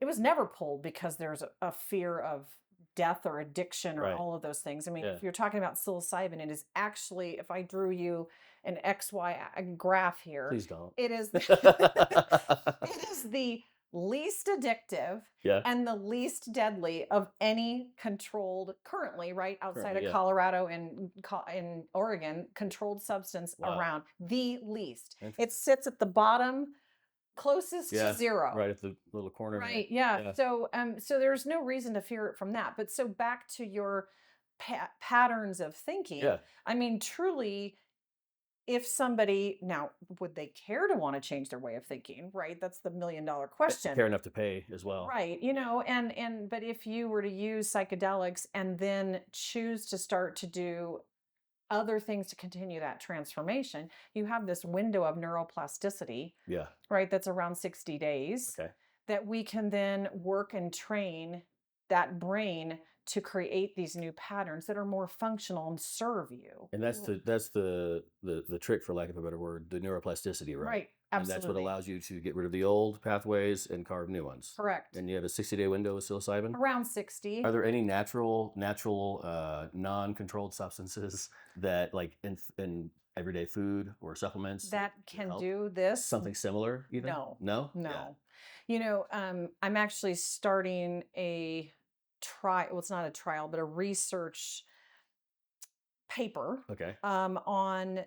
it was never pulled because there's a fear of death or addiction or Right. all of those things. I mean, Yeah. if you're talking about psilocybin, it is actually, if I drew you an XY graph here, Please don't. it is it is the least addictive Yeah. and the least deadly of any controlled currently, right outside Currently, of yeah. Colorado and in Oregon, controlled substance Wow. around, the least. It Interesting. sits at the bottom, closest to Yeah. zero. Right at the little corner there. Right. Yeah. Yeah. So there's no reason to fear it from that. But so back to your patterns of thinking. Yeah. I mean, truly, if somebody now would they care to want to change their way of thinking? Right. That's the $1 million question. Fair enough to pay as well. Right. You know, and but if you were to use psychedelics and then choose to start to do other things to continue that transformation, you have this window of neuroplasticity, Yeah. right? That's around 60 days Okay. that we can then work and train that brain to create these new patterns that are more functional and serve you. And that's the trick, for lack of a better word, the neuroplasticity, right? Right. And that's what Absolutely. allows you to get rid of the old pathways and carve new ones. Correct. And you have a 60-day window with psilocybin. Around 60. Are there any natural, non-controlled substances that, like in everyday food or supplements, That can help? do this? Something similar, even? No. No? Yeah. No. You know, I'm actually starting a trial. Well, it's not a trial, but a research paper Okay. on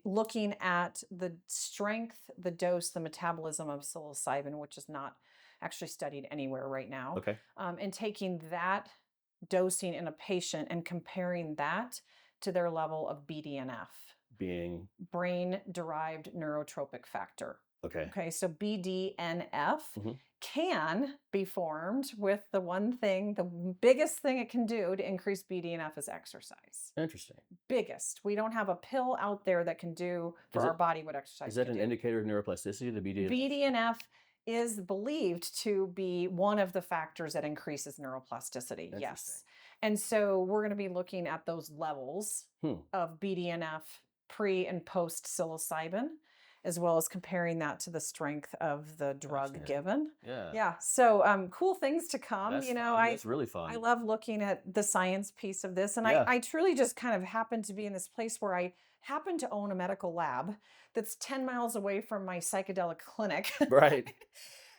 looking at the strength, the dose, the metabolism of psilocybin, which is not actually studied anywhere right now, Okay. and taking that dosing in a patient and comparing that to their level of BDNF, Being brain derived neurotropic factor. okay. Okay, so BDNF Mhm. can be formed with the one thing, the biggest thing it can do to increase BDNF is exercise. Interesting. Biggest. We don't have a pill out there that can do for Is our it body what is exercise that can an do. indicator of neuroplasticity, the BDNF? BDNF is believed to be one of the factors that increases neuroplasticity. Interesting. Yes. And so we're going to be looking at those levels of BDNF pre and post psilocybin, as well as comparing that to the strength of the drug Fascinating. given. Yeah. Yeah. So cool things to come. That's You know, fun. That's really I fun. love looking at the science piece of this. And Yeah. I truly just kind of happen to be in this place where I happen to own a medical lab that's 10 miles away from my psychedelic clinic. Right.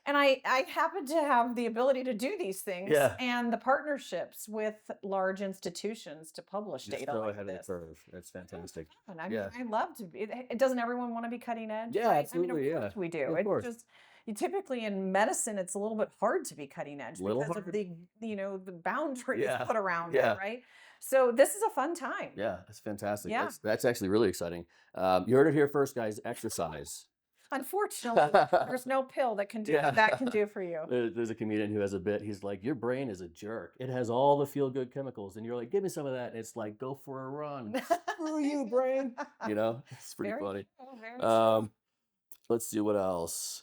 And I happen to have the ability to do these things Yeah. and the partnerships with large institutions to publish Just data so like ahead of the this. curve. That's fantastic. And I mean, Yeah. I love to be. Doesn't everyone want to be cutting edge? Yeah, Right? absolutely. I mean, of Yeah. course we do. Of It's course. just you typically in medicine, it's a little bit hard to be cutting edge Little because of hard. the boundaries Yeah. put around Yeah. it, right? So this is a fun time. Yeah, that's fantastic. Yeah. That's actually really exciting. You heard it here first, guys. Exercise. Unfortunately, there's no pill that can do Yeah. that can do for you. There's a comedian who has a bit. He's like, "Your brain is a jerk. It has all the feel-good chemicals," and you're like, "Give me some of that." And it's like, "Go for a run." Screw you, brain. You know, it's pretty Very funny. true, very Um, let's see what else.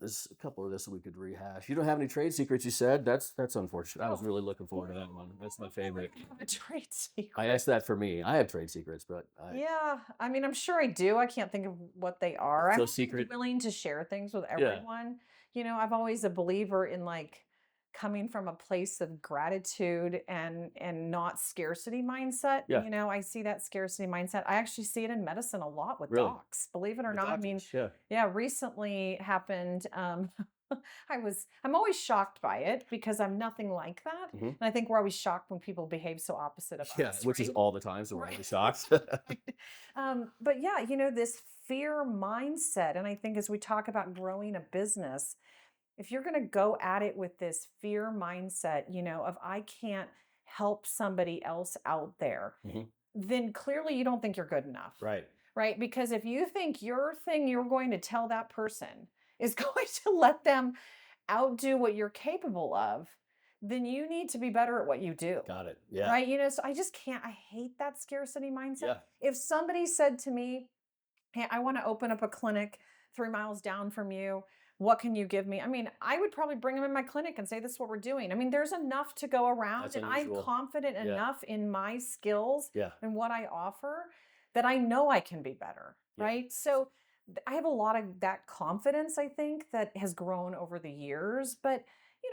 There's a couple of this that we could rehash. You don't have any trade secrets, you said. That's unfortunate. I was Oh. really looking forward to that one. That's my favorite. I have a trade secret. I asked that for me. I have trade secrets, but Yeah, I mean, I'm sure I do. I can't think of what they are. I'm So always secret. willing to share things with Yeah. everyone. You know, I'm always a believer in like coming from a place of gratitude and not scarcity mindset. Yeah. You know, I see that scarcity mindset. I actually see it in medicine a lot with Really? docs. Believe it or The not. I mean, doctors, yeah. yeah, recently happened. I'm always shocked by it because I'm nothing like that. Mhm. And I think we're always shocked when people behave so opposite of Yeah, us. which is right? all the time, so we're Right. really shocked. But yeah, you know, this fear mindset. And I think as we talk about growing a business, if you're going to go at it with this fear mindset, you know, of I can't help somebody else out there, Mhm. then clearly you don't think you're good enough. Right. Right. Because if you think your thing you're going to tell that person is going to let them outdo what you're capable of, then you need to be better at what you do. Got it. Yeah. Right. You know, so I just can't, I hate that scarcity mindset. Yeah. If somebody said to me, hey, I want to open up a clinic 3 miles down from you. What can you give me? I mean, I would probably bring them in my clinic and say, this is what we're doing. I mean, there's enough to go around, That's and unusual. I'm confident Yeah. enough in my skills Yeah. and what I offer that I know I can be better. Yeah. Right. So I have a lot of that confidence, I think, that has grown over the years. But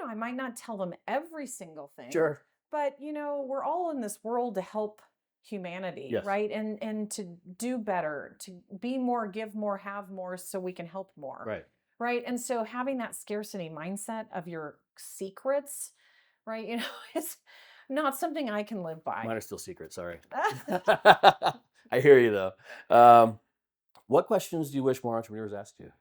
I might not tell them every single thing, Sure. but we're all in this world to help humanity, Yes. right? And to do better, to be more, give more, have more so we can help more. Right. Right? And so having that scarcity mindset of your secrets, right? It's not something I can live by. Mine are still secret. Sorry. I hear you though. What questions do you wish more entrepreneurs asked you?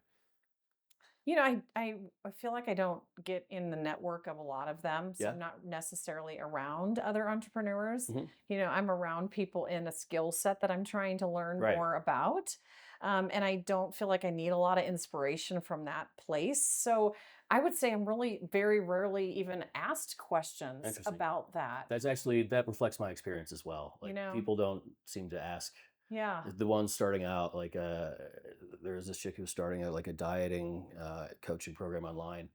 I feel like I don't get in the network of a lot of them, so Yeah. I'm not necessarily around other entrepreneurs. Hmm. I'm around people in a skill set that I'm trying to learn Right. more about. And I don't feel like I need a lot of inspiration from that place. So I would say I'm really very rarely even asked questions Interesting. about that. That reflects my experience as well. You Like know, people don't seem to ask yeah, the ones starting out. Like there was this chick who was starting out like a dieting coaching program online.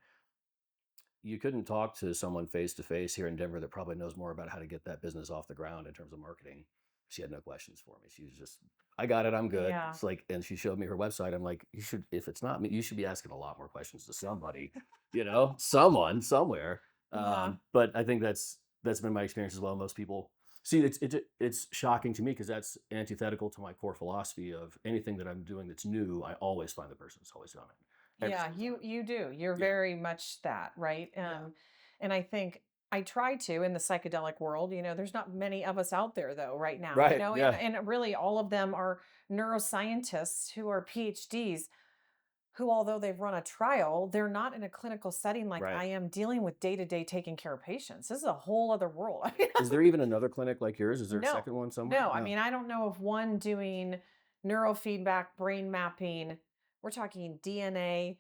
You couldn't talk to someone face to face here in Denver that probably knows more about how to get that business off the ground in terms of marketing. She had no questions for me. She was just, I got it, I'm good. yeah, It's like, and she showed me her website. I'm like, you should, if it's not me, you should be asking a lot more questions to somebody, someone somewhere. yeah, But I think that's been my experience as well. Most people see it's shocking to me because that's antithetical to my core philosophy of anything that I'm doing that's new. I always find the person that's always done it every yeah. single time. You do. You're Yeah, very much that, right? yeah, And I think I try to in the psychedelic world. There's not many of us out there though right now. right, yeah. And really all of them are neuroscientists who are PhDs who, although they've run a trial, they're not in a clinical setting like Right. I am dealing with day to day taking care of patients. This is a whole other world. Is there even another clinic like yours? Is there a No, second one somewhere? no. I No. mean, I don't know of one doing neurofeedback, brain mapping. We're talking DNA,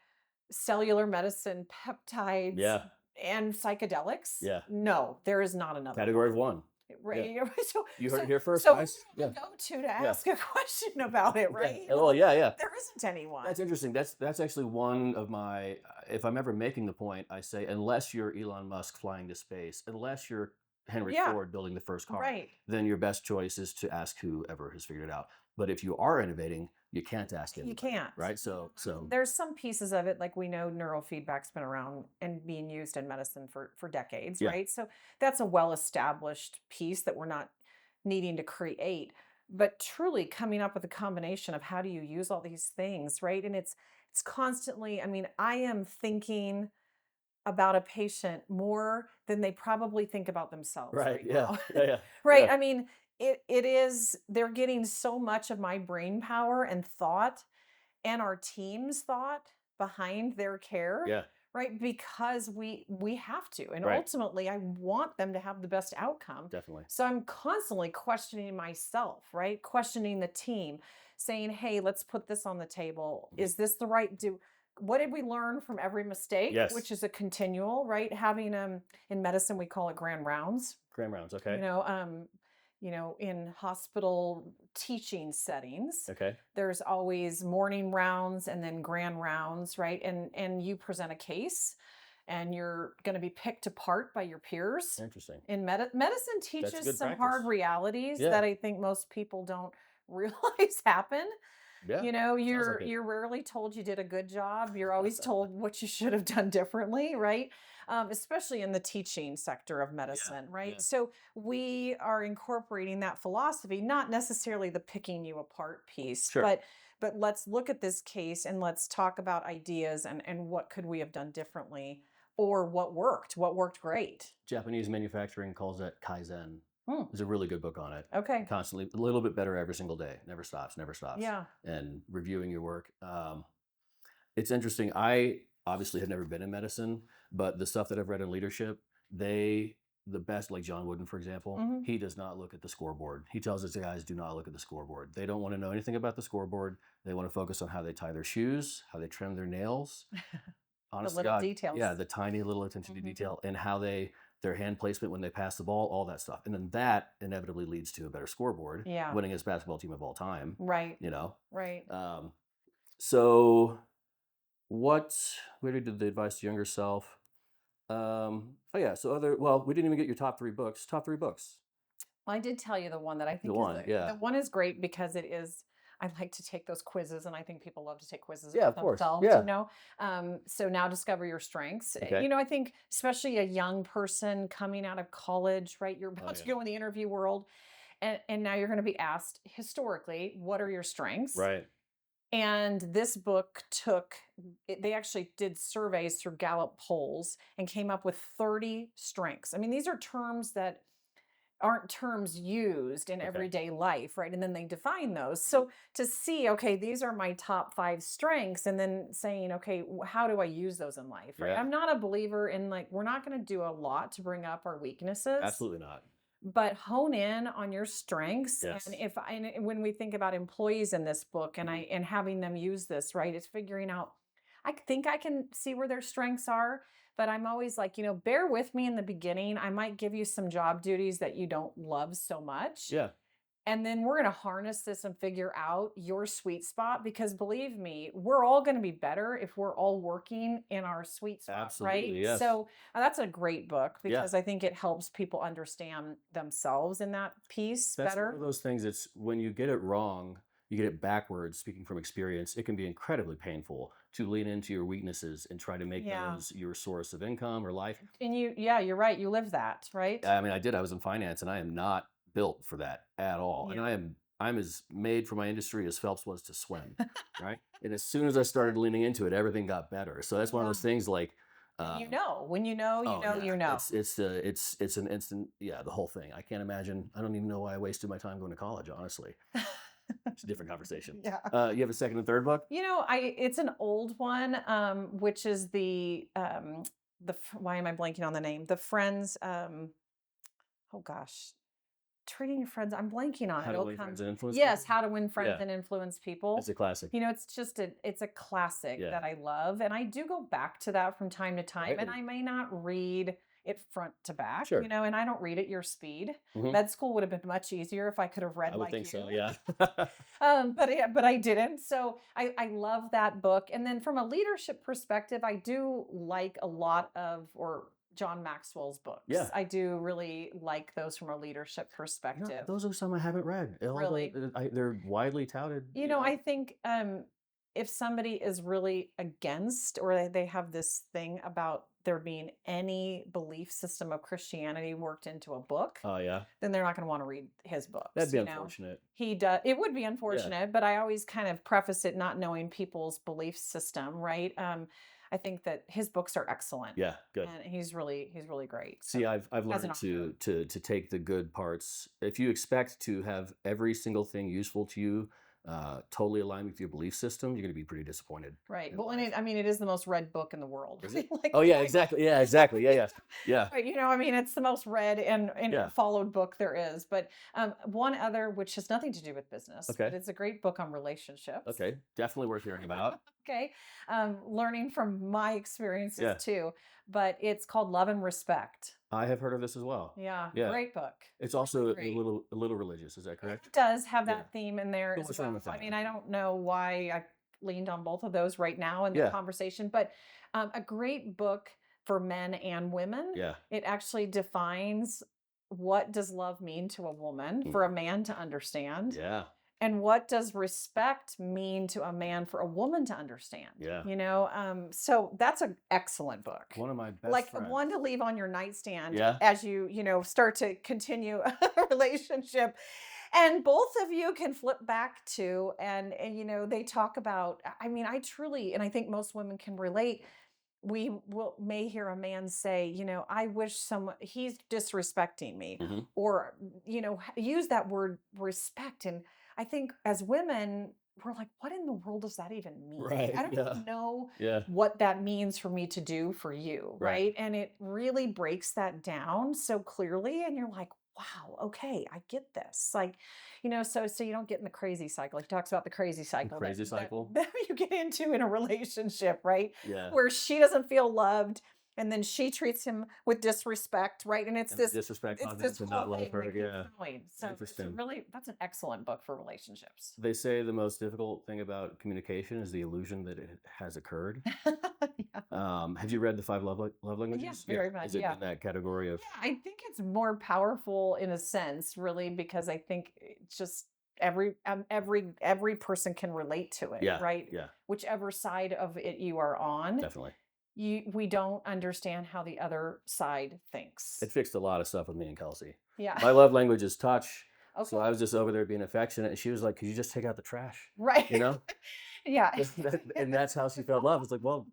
cellular medicine, peptides, Yeah. and psychedelics. Yeah. No, there is not another Category of one. one. Yeah. Right. So, You heard so, it here first, so who guys. do I Yeah. go to Yeah. ask a question about it? Yeah. Right. Well, yeah, yeah. There isn't anyone. That's interesting. That's actually one of my. If I'm ever making the point, I say unless you're Elon Musk flying to space, unless you're Henry Yeah. Ford building the first car, Right. then your best choice is to ask whoever has figured it out. But if you are innovating, you can't ask You anybody, can't. right? So There's some pieces of it, like we know neurofeedback's been around and being used in medicine for decades, yeah, right? So that's a well established piece that we're not needing to create. But truly coming up with a combination of how do you use all these things, right? And it's constantly, I mean, I am thinking about a patient more than they probably think about themselves right, right yeah, now. yeah, yeah, Right? yeah, I mean, it is they're getting so much of my brain power and thought and our team's thought behind their care, yeah, right? Because we have to. And right, ultimately I want them to have the best outcome. definitely. So I'm constantly questioning myself, right? Questioning the team, saying, "Hey, let's put this on the table. Mhm. Is this the right do what did we learn from every mistake, Yes, which is a continual, right? Having in medicine we call it grand rounds. Graham Rounds. You Okay, know, um, in hospital teaching settings, okay, there's always morning rounds and then grand rounds, right? And you present a case and you're going to be picked apart by your peers. interesting. In medicine That's teaches good some practice. hard realities Yeah, that I think most people don't realize happen. yeah, sounds like You're it. rarely told you did a good job. You're always told what you should have done differently, right? Especially in the teaching sector of Yeah, medicine, yeah, right? So we are incorporating that philosophy, not necessarily the picking you apart piece, sure. but let's look at this case and let's talk about ideas and what could we have done differently or what worked great. Japanese manufacturing calls that kaizen. Hmm. There's a really good book on it. Okay. Constantly, a little bit better every single day. Never stops, never stops. Yeah. And reviewing your work. It's interesting. I obviously had never been in medicine, but the stuff that I've read in leadership, the best, like John Wooden, for example, Hmm. he does not look at the scoreboard. He tells his guys, do not look at the scoreboard. They don't want to know anything about the scoreboard. They want to focus on how they tie their shoes, how they trim their nails. The Honest to little God, details. yeah, the tiny little attention to Hmm. detail and how their hand placement when they pass the ball, all that stuff. And then that inevitably leads to a better scoreboard, Yeah. winningest basketball team of all time, Right. you know? Right. Um, so what where did the advice to younger self? Oh yeah, so we didn't even get your top three books. Top three books. Well, I did tell you the one that I The think is one, yeah. the one is great because it is I like to take those quizzes, and I think people love to take quizzes Yeah, about of course. themselves, Yeah. So now discover your strengths. Okay. I think especially a young person coming out of college, right? You're Oh about to yeah. go in the interview world, and now you're going to be asked historically, what are your strengths? Right. And this book they actually did surveys through Gallup polls and came up with 30 strengths. I mean, these are terms that aren't terms used in Okay. everyday life, right? And then they define those. So to see, okay, these are my top 5 strengths, and then saying, okay, how do I use those in life, right? Yeah. I'm not a believer in like, we're not going to do a lot to bring up our weaknesses, Absolutely not. but hone in on your strengths. And Yes. when we think about employees in this book, and having them use this, right, it's figuring out, I think I can see where their strengths are, but I'm always like, bear with me in the beginning. I might give you some job duties that you don't love so much, Yeah. and then we're going to harness this and figure out your sweet spot, because believe me, we're all going to be better if we're all working in our sweet spot, right? Absolutely. Yes. So that's a great book, Yeah. because I think it helps people understand themselves in that piece That's one of better. those things. It's when you get it wrong, you get it backwards. Speaking from experience, it can be incredibly painful to lean into your weaknesses and try to make Yeah. those your source of income or life. And yeah, you're right. You live that, right? I mean, I did. I was in finance, and I am not built for that at all. And Yeah. I'm as made for my industry as Phelps was to swim, right? And as soon as I started leaning into it, everything got better. So that's one of Yeah. those things like, And um, when you know, oh yeah, you know. it's an instant, yeah, the whole thing. I can't imagine. I don't even know why I wasted my time going to college. Honestly, it's a different conversation. Yeah. You have a second and third book? It's an old one, which is why am I blanking on the name? The Friends, oh gosh, treating your friends. I'm blanking on it. How to It'll win come. friends and influence Yes, people? How to Win Friends Yeah, and Influence People. it's a classic. It's a classic Yeah, that I love, and I do go back to that from time to time, right. and I may not read it front to back, Sure. and I don't read at your speed. Hmm. Med school would have been much easier if I could have read I would like think so. you. Yeah. But I didn't. So I love that book. And then from a leadership perspective, I do like a lot of or John Maxwell's books. Yeah. I do really like those from a leadership perspective. Those are some I haven't read. Really. They're widely touted. I think if somebody is really against, or they have this thing about there being any belief system of Christianity worked into a book, Oh yeah, then they're not going to want to read his books. that'd be unfortunate. He does. It would be Yeah. unfortunate, but I always kind of preface it not knowing people's belief system, right? I think that his books are excellent. Yeah, good. And he's really great. See, So, I've as an learned to take the good parts. If you expect to have every single thing useful to you totally aligned with your belief system, you're going to be pretty disappointed. right. in Well, and life. it is the most read book in the world. Is it? Like Oh the yeah, Bible. exactly. Yeah, exactly. Yeah, yeah, yeah, Right, it's the most read and yeah. followed book there is. But one other, which has nothing to do with business, Okay. but it's a great book on relationships. Okay, definitely worth hearing about. Okay. Learning from my experiences Yeah. too, but it's called Love and Respect. I have heard of this as well. Yeah. Yeah. Great book. It's also Great. a little religious. Is that correct? It does have Yeah. that theme in there So as what's wrong well. with I that? mean, I don't know why I leaned on both of those right now in the Yeah. conversation, but a great book for men and women. Yeah. It actually defines what does love mean to a woman for a man to understand. Yeah. And what does respect mean to a man for a woman to understand? Yeah. So that's an excellent book. One of my best Like friends. one to leave on your nightstand Yeah. as you start to continue a relationship. And both of you can flip back to, and they talk about, I mean, I truly, and I think most women can relate. May hear a man say, I wish he's disrespecting me, Mhm. or, use that word respect. And I think as women, we're like, what in the world does that even mean? Right, I don't yeah. even know Yeah. what that means for me to do for you. Right. Right. And it really breaks that down so clearly. And you're like, wow, okay, I get this. Like, so you don't get in the crazy cycle. He talks about the crazy cycle. Crazy cycle? That you get into in a relationship, right? Yeah. Where she doesn't feel loved, and then she treats him with disrespect, right? And it's And the this disrespect it's causes this him to not whole love thing her. that keeps Yeah. going. So Interesting. that's an excellent book for relationships. They say the most difficult thing about communication is the illusion that it has occurred. Yeah. Have you read the five love languages? Very much, Is it yeah. in that category of? Yeah, I think it's more powerful in a sense, really, because I think it just every person can relate to it, Yeah, right? yeah, Whichever side of it you are on, definitely. we don't understand how the other side It thinks. fixed a lot of stuff with me and Kelsey. Yeah. My love language is touch, so I Okay. was just over there being affectionate, and she was like, "Could you just take out the trash?" Right. You know? Yeah. And that's how she felt love. It's like, well,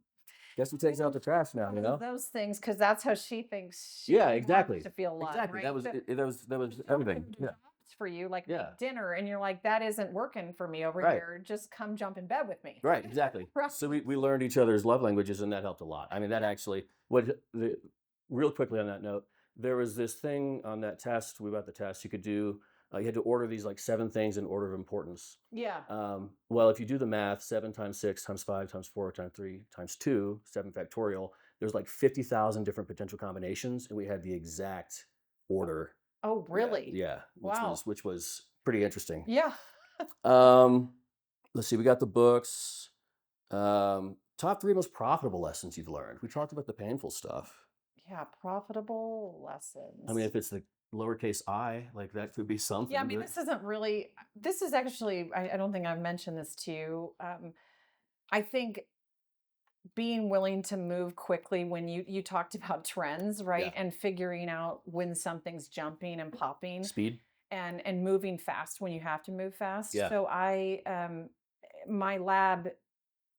guess who takes out the trash now, One you of know? those things, because that's how she thinks Yeah, she wants exactly. to feel love, Exactly. right? So That was she'll everything. go to Yeah. jobs for you, like Yeah. make dinner, and you're like, that isn't working for me over Right. here. Just come jump in bed with me. Right. Exactly. Right. So we learned each other's love languages, and that helped a lot. I mean, that Yeah. actually real quickly on that note, there was this thing on that test. We got the test. You could do. You had to order these like 7 things in order of importance. Yeah. Well, if you do the math, 7 times 6 times 5 times 4 times 3 times 2, 7 factorial, there's like 50,000 different potential combinations, and we had the exact order. Oh, Yeah, really? yeah, Wow. which was pretty interesting. Yeah. Um, let's see, we got the books. Top 3 most profitable lessons you've learned. We talked about the painful stuff. Yeah. Profitable I mean, lessons. if it's the lowercase I, like that could be Yeah. I something, mean, but this isn't really, this is actually, I don't think I've mentioned this to you. I think being willing to move quickly when you talked about trends, right? yeah, And figuring out when something's jumping and popping speed. and moving fast when you have to move fast. Yeah. So my lab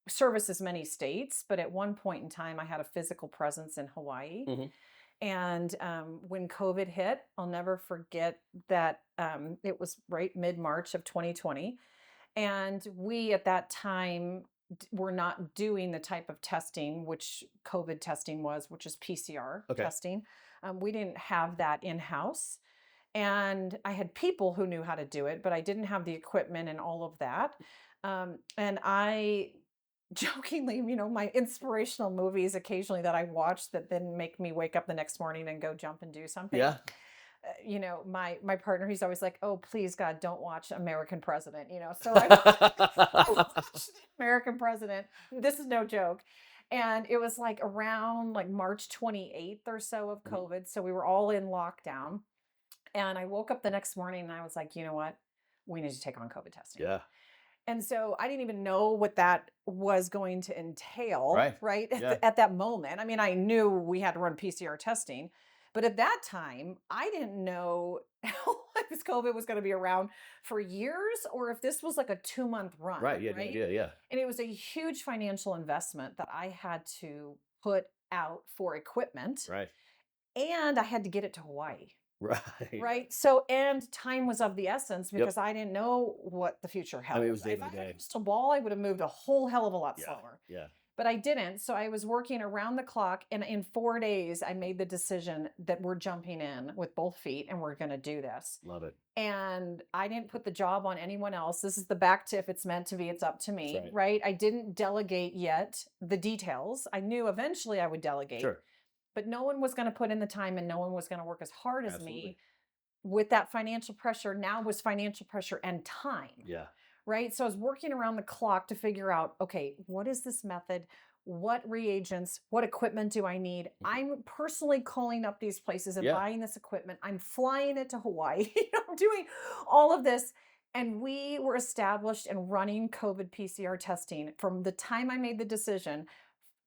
services many states, but at one point in time I had a physical presence in Hawaii. Hmm. And when COVID hit, I'll never forget that it was right mid-March of 2020. And we at that time were not doing the type of testing which COVID testing was, which is PCR Okay. testing. We didn't have that in house. And I had people who knew how to do it, but I didn't have the equipment and all of that. And I jokingly, my inspirational movies occasionally that I watch that then make me wake up the next morning and go jump and do something. Yeah. My partner, he's always like, "Oh, please God, don't watch American President." So I watched American President. This is no joke. And it was like around like March 28th or so of Mhm. COVID. So we were all in lockdown. And I woke up the next morning and I was like, you know what? We need to take on COVID testing. Yeah. And so I didn't even know what that was going to entail, Right. right? At, Yeah. at that moment. I mean, I knew we had to run PCR testing, but at that time, I didn't know if this COVID was going to be around for years or if this was like a 2-month run, Right. Yeah. No right? idea. Yeah. And it was a huge financial investment that I had to put out for equipment, Right. and I had to get it to Hawaii. Right. Right. So, and time was of the essence Yep. because I didn't know what the future I mean, held. it was day If by I had a day. crystal ball, I would have moved a whole hell of a lot Yeah. slower. Yeah. But I didn't. So I was working around the clock. And in 4 days, I made the decision that we're jumping in with both feet and we're going to do this. Love it. And I didn't put the job on anyone else. This is the back to if it's meant to be, it's up to me. That's Right. I didn't delegate yet the details. I knew eventually I would delegate, Sure. but no one was going to put in the time and no one was going to work as hard as Absolutely. me with that financial pressure. Now was financial pressure and time, Yeah. right? So I was working around the clock to figure out, okay, what is this method? What reagents, what equipment do I need? I'm personally calling up these places and Yeah. buying this equipment. I'm flying it to Hawaii. I'm doing all of this. And we were established and running COVID PCR testing from the time I made the decision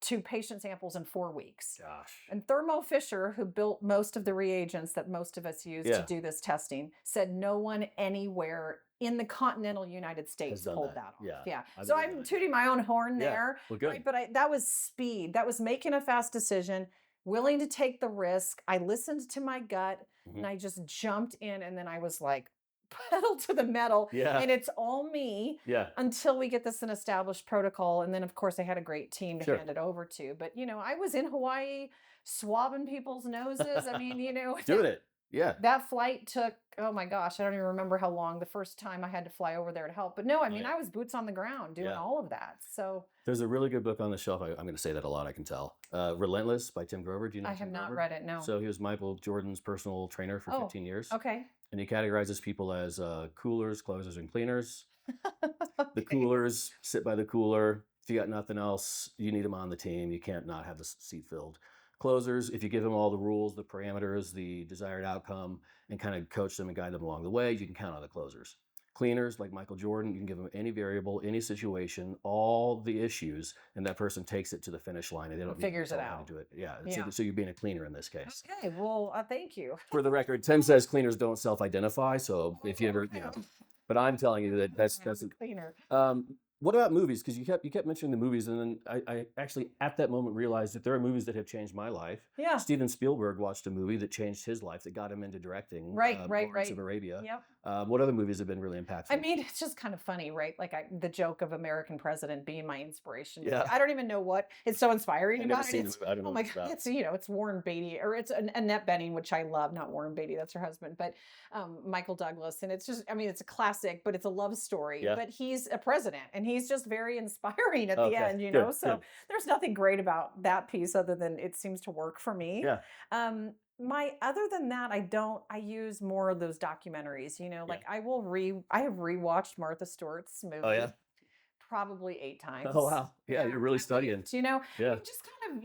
to patient samples in 4 weeks. Gosh. And Thermo Fisher, who built most of the reagents that most of us use to Yeah. do this testing, said no one anywhere in the continental United Has States done pulled that. that off. Yeah. Yeah. I So believe I'm that. tooting my own horn Yeah. there. Well, good. Right. But that was speed. That was making a fast decision, willing to take the risk. I listened to my gut Mhm. and I just jumped in. And then I was like, pedal to the metal. Yeah. And it's all me Yeah. until we get this an established protocol. And then, of course, I had a great team to Sure. hand it over to. But, I was in Hawaii swabbing people's noses. I mean, Doing it. Yeah. that flight took, oh my gosh, I don't even remember how long the first time I had to fly over there to help. But no, I mean, Right. I was boots on the ground doing Yeah. all of that. So There's a really good book on the shelf. I'm going to say that a lot. I can tell. Relentless by Tim Grover. Do you know I Tim have not Grover? read it. No. So he was Michael Jordan's personal trainer for Oh, 15 years. okay. And he categorizes people as coolers, closers, and cleaners. The Okay. coolers sit by the cooler. If you got nothing else, you need them on the team. You can't not have the seat filled. Closers, if you give them all the rules, the parameters, the desired outcome, and kind of coach them and guide them along the way, you can count on the closers. Cleaners like Michael Jordan, you can give them any variable, any situation, all the issues, and that person takes it to the finish line, and they don't need to be Figures it told how to out. do it. Yeah. Yeah. So you're being a cleaner in this case. Okay. Well, thank you. For the record, Tim says cleaners don't self-identify. So if you ever, Okay. but I'm telling you that that's I'm a cleaner. what about movies? Because you kept mentioning the movies, and then I actually at that moment realized that there are movies that have changed my life. Yeah. Steven Spielberg watched a movie that changed his life, that got him into directing. Right. Lawrence of Arabia. Yep. What other movies have been really impactful? I mean, it's just kind of funny, right? Like the joke of American President being my inspiration. Yeah. I don't even know what it's so inspiring I've never about it. seen the It's, movie. I don't know oh my what it's God, about. it's it's Warren Beatty, or it's Annette Bening, which I love. Not Warren Beatty, that's her husband, but Michael Douglas, and it's just, I mean, it's a classic, but it's a love story. Yeah. But he's a president, and he's just very inspiring at Okay, the end, good, So good. there's nothing great about that piece other than it seems to work for me. Yeah. My other than that, I use more of those documentaries, like I have rewatched Martha Stewart's movie Oh yeah. probably 8 times. Oh wow. Yeah, you're really studying. Yeah. Just kind of,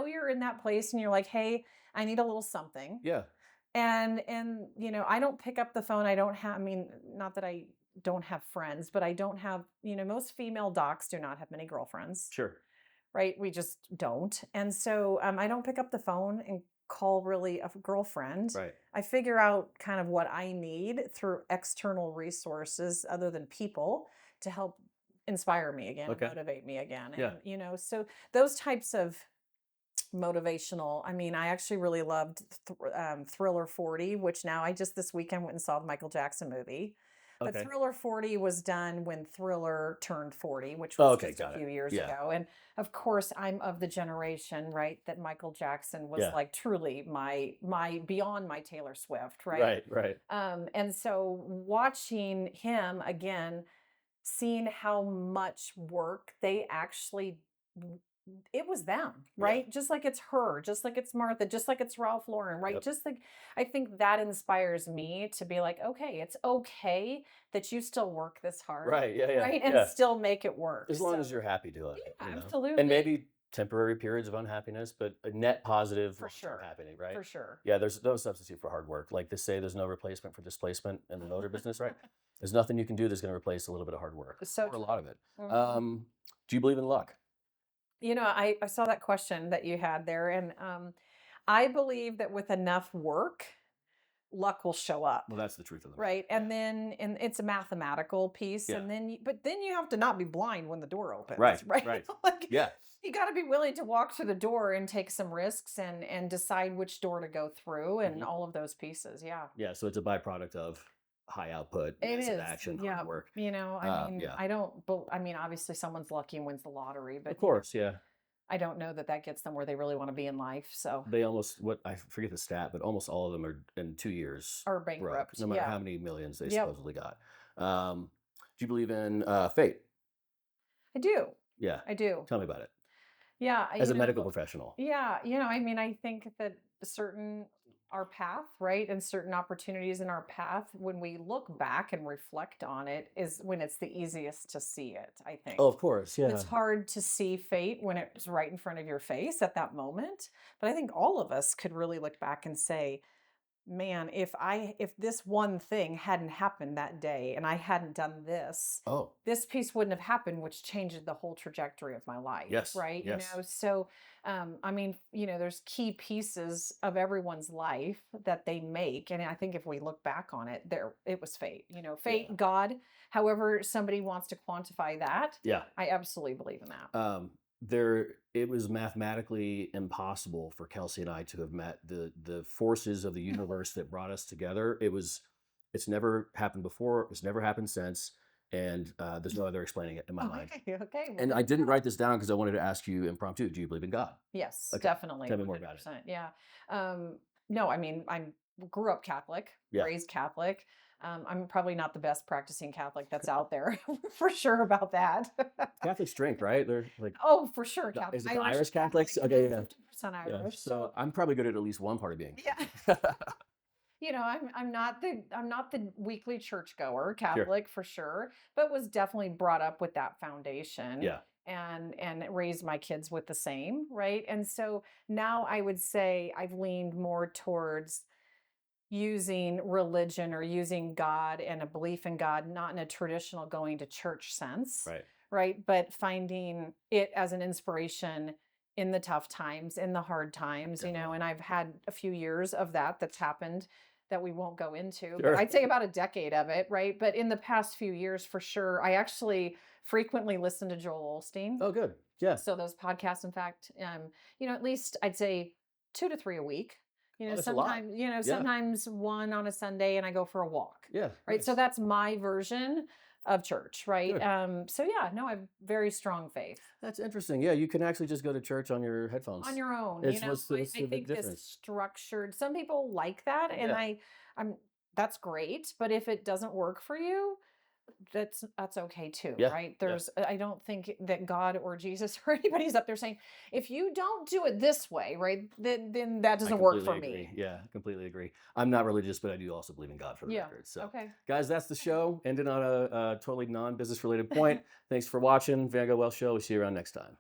you're in that place and you're like, hey, I need a little something. Yeah. And I don't pick up the phone. I don't have, I mean, not that I don't have friends, but I don't have, most female docs do not have many girlfriends. Sure. Right? We just don't. And so I don't pick up the phone and call really a girlfriend. Right. I figure out kind of what I need through external resources other than people to help inspire me again, Okay. motivate me again. Yeah. And, so those types of motivational, I mean, I actually really loved Thriller 40, which now I just this weekend went and saw the Michael Jackson movie. But Okay. Thriller 40 was done when Thriller turned 40, which Oh, was okay, just got a few it. years Yeah. ago. And of course, I'm of the generation, right, that Michael Jackson was Yeah. like truly my beyond my Taylor Swift, right? Right. Right. And so watching him again, seeing how much work they actually it was them, Yeah. right? Just like it's her, just like it's Martha, just like it's Ralph Lauren, right? Yep. Just like I think that inspires me to be like, okay, it's okay that you still work this hard, Right. Yeah. Yeah. right? And Yeah. still make it work. As long So, as you're happy doing it, yeah, And absolutely. maybe temporary periods of unhappiness, but a net positive For long-term sure. happening, right? For sure. Yeah, there's no substitute for hard work. Like they say, there's no replacement for displacement in the motor business, right? There's nothing you can do that's going to replace a little bit of hard work, So or a lot of it. Mhm. Do you believe in luck? I saw that question that you had there, and I believe that with enough work, luck will show up. Well, that's the truth of the matter. Right. And it's a mathematical piece. Yeah. And then you have to not be blind when the door opens. Right, Right. right. Like Yeah. you got to be willing to walk through the door and take some risks and decide which door to go through and Mhm. all of those pieces. Yeah. Yeah. So it's a byproduct of high output, It massive is. action, Yeah. hard work. I mean, Yeah. I don't, I mean, obviously someone's lucky and wins the lottery, but Of course, yeah. I don't know that gets them where they really want to be in life. So, They almost I forget the stat, but almost all of them are in 2 years or broke, bankrupt. no matter Yeah. how many millions they Yep. supposedly got. Do you believe in fate? I do. Yeah. I do. Tell me about it. Yeah. As a medical professional. Yeah, I mean, I think that certain our path, right, and certain opportunities in our path, when we look back and reflect on it, is when it's the easiest to see it, I think. Oh, of course, yeah. It's hard to see fate when it's right in front of your face at that moment. But I think all of us could really look back and say, man, if this one thing hadn't happened that day and I hadn't done Oh, this piece wouldn't have happened, which changed the whole trajectory of my life. Yes, Right. yes. So, I mean, there's key pieces of everyone's life that they make. And I think if we look back on it, it was fate, fate, Yeah. God, however somebody wants to quantify that. Yeah. I absolutely believe in that. It was mathematically impossible for Kelsey and I to have met the forces of the universe that brought us together. It's never happened before. It's never happened since. And there's no other explaining it in my mind. Okay. Well, And I didn't write this down because I wanted to ask you impromptu. Do you believe in God? yes, Okay. definitely. Tell me more about it. 100%. Yeah. No, I mean, I grew up Catholic, Yeah. raised Catholic. I'm probably not the best practicing Catholic that's out there, for sure about that. Catholics drink, right? They're like, Oh, for sure. is it the Irish Catholics? Okay, yeah. 50% Yeah. Irish. So I'm probably good at least one part of being. Yeah. I'm not the weekly churchgoer Catholic for sure, but was definitely brought up with that foundation. Yeah. And raised my kids with the same, right? And so now I would say I've leaned more towards using religion or using God and a belief in God, not in a traditional going to church sense, Right. right? But finding it as an inspiration in the tough times, in the hard times, Definitely. and I've had a few years of that's happened that we won't go into, but Sure. I'd say about a decade of it, right? But in the past few years, for sure, I actually frequently listen to Joel Osteen. Oh, good. Yeah. So those podcasts, in fact, at least I'd say 2 to 3 a week. Oh, that's a lot. Sometimes, Yeah. sometimes one on a Sunday and I go for a walk. Yeah. Right. So Nice. that's my version of church. Right. Good. So yeah, no, I have very strong faith That's interesting. Yeah, you can actually just go to church on your on headphones. your own. It's what's I the big think this difference? structured, some people like that. And Yeah. I'm, that's great. But if it doesn't work for you, that's okay too, Yeah. right? Yeah. I don't think that God or Jesus or anybody's up there saying, if you don't do it this way, right, then that I doesn't work completely for agree. me. Yeah, completely agree. I'm not religious, but I do also believe in God for the Yeah. record. So, Okay. guys, that's the show. Ended on a totally non-business related point. Thanks for watching Van Gogh Wells Show. We'll see you around next time.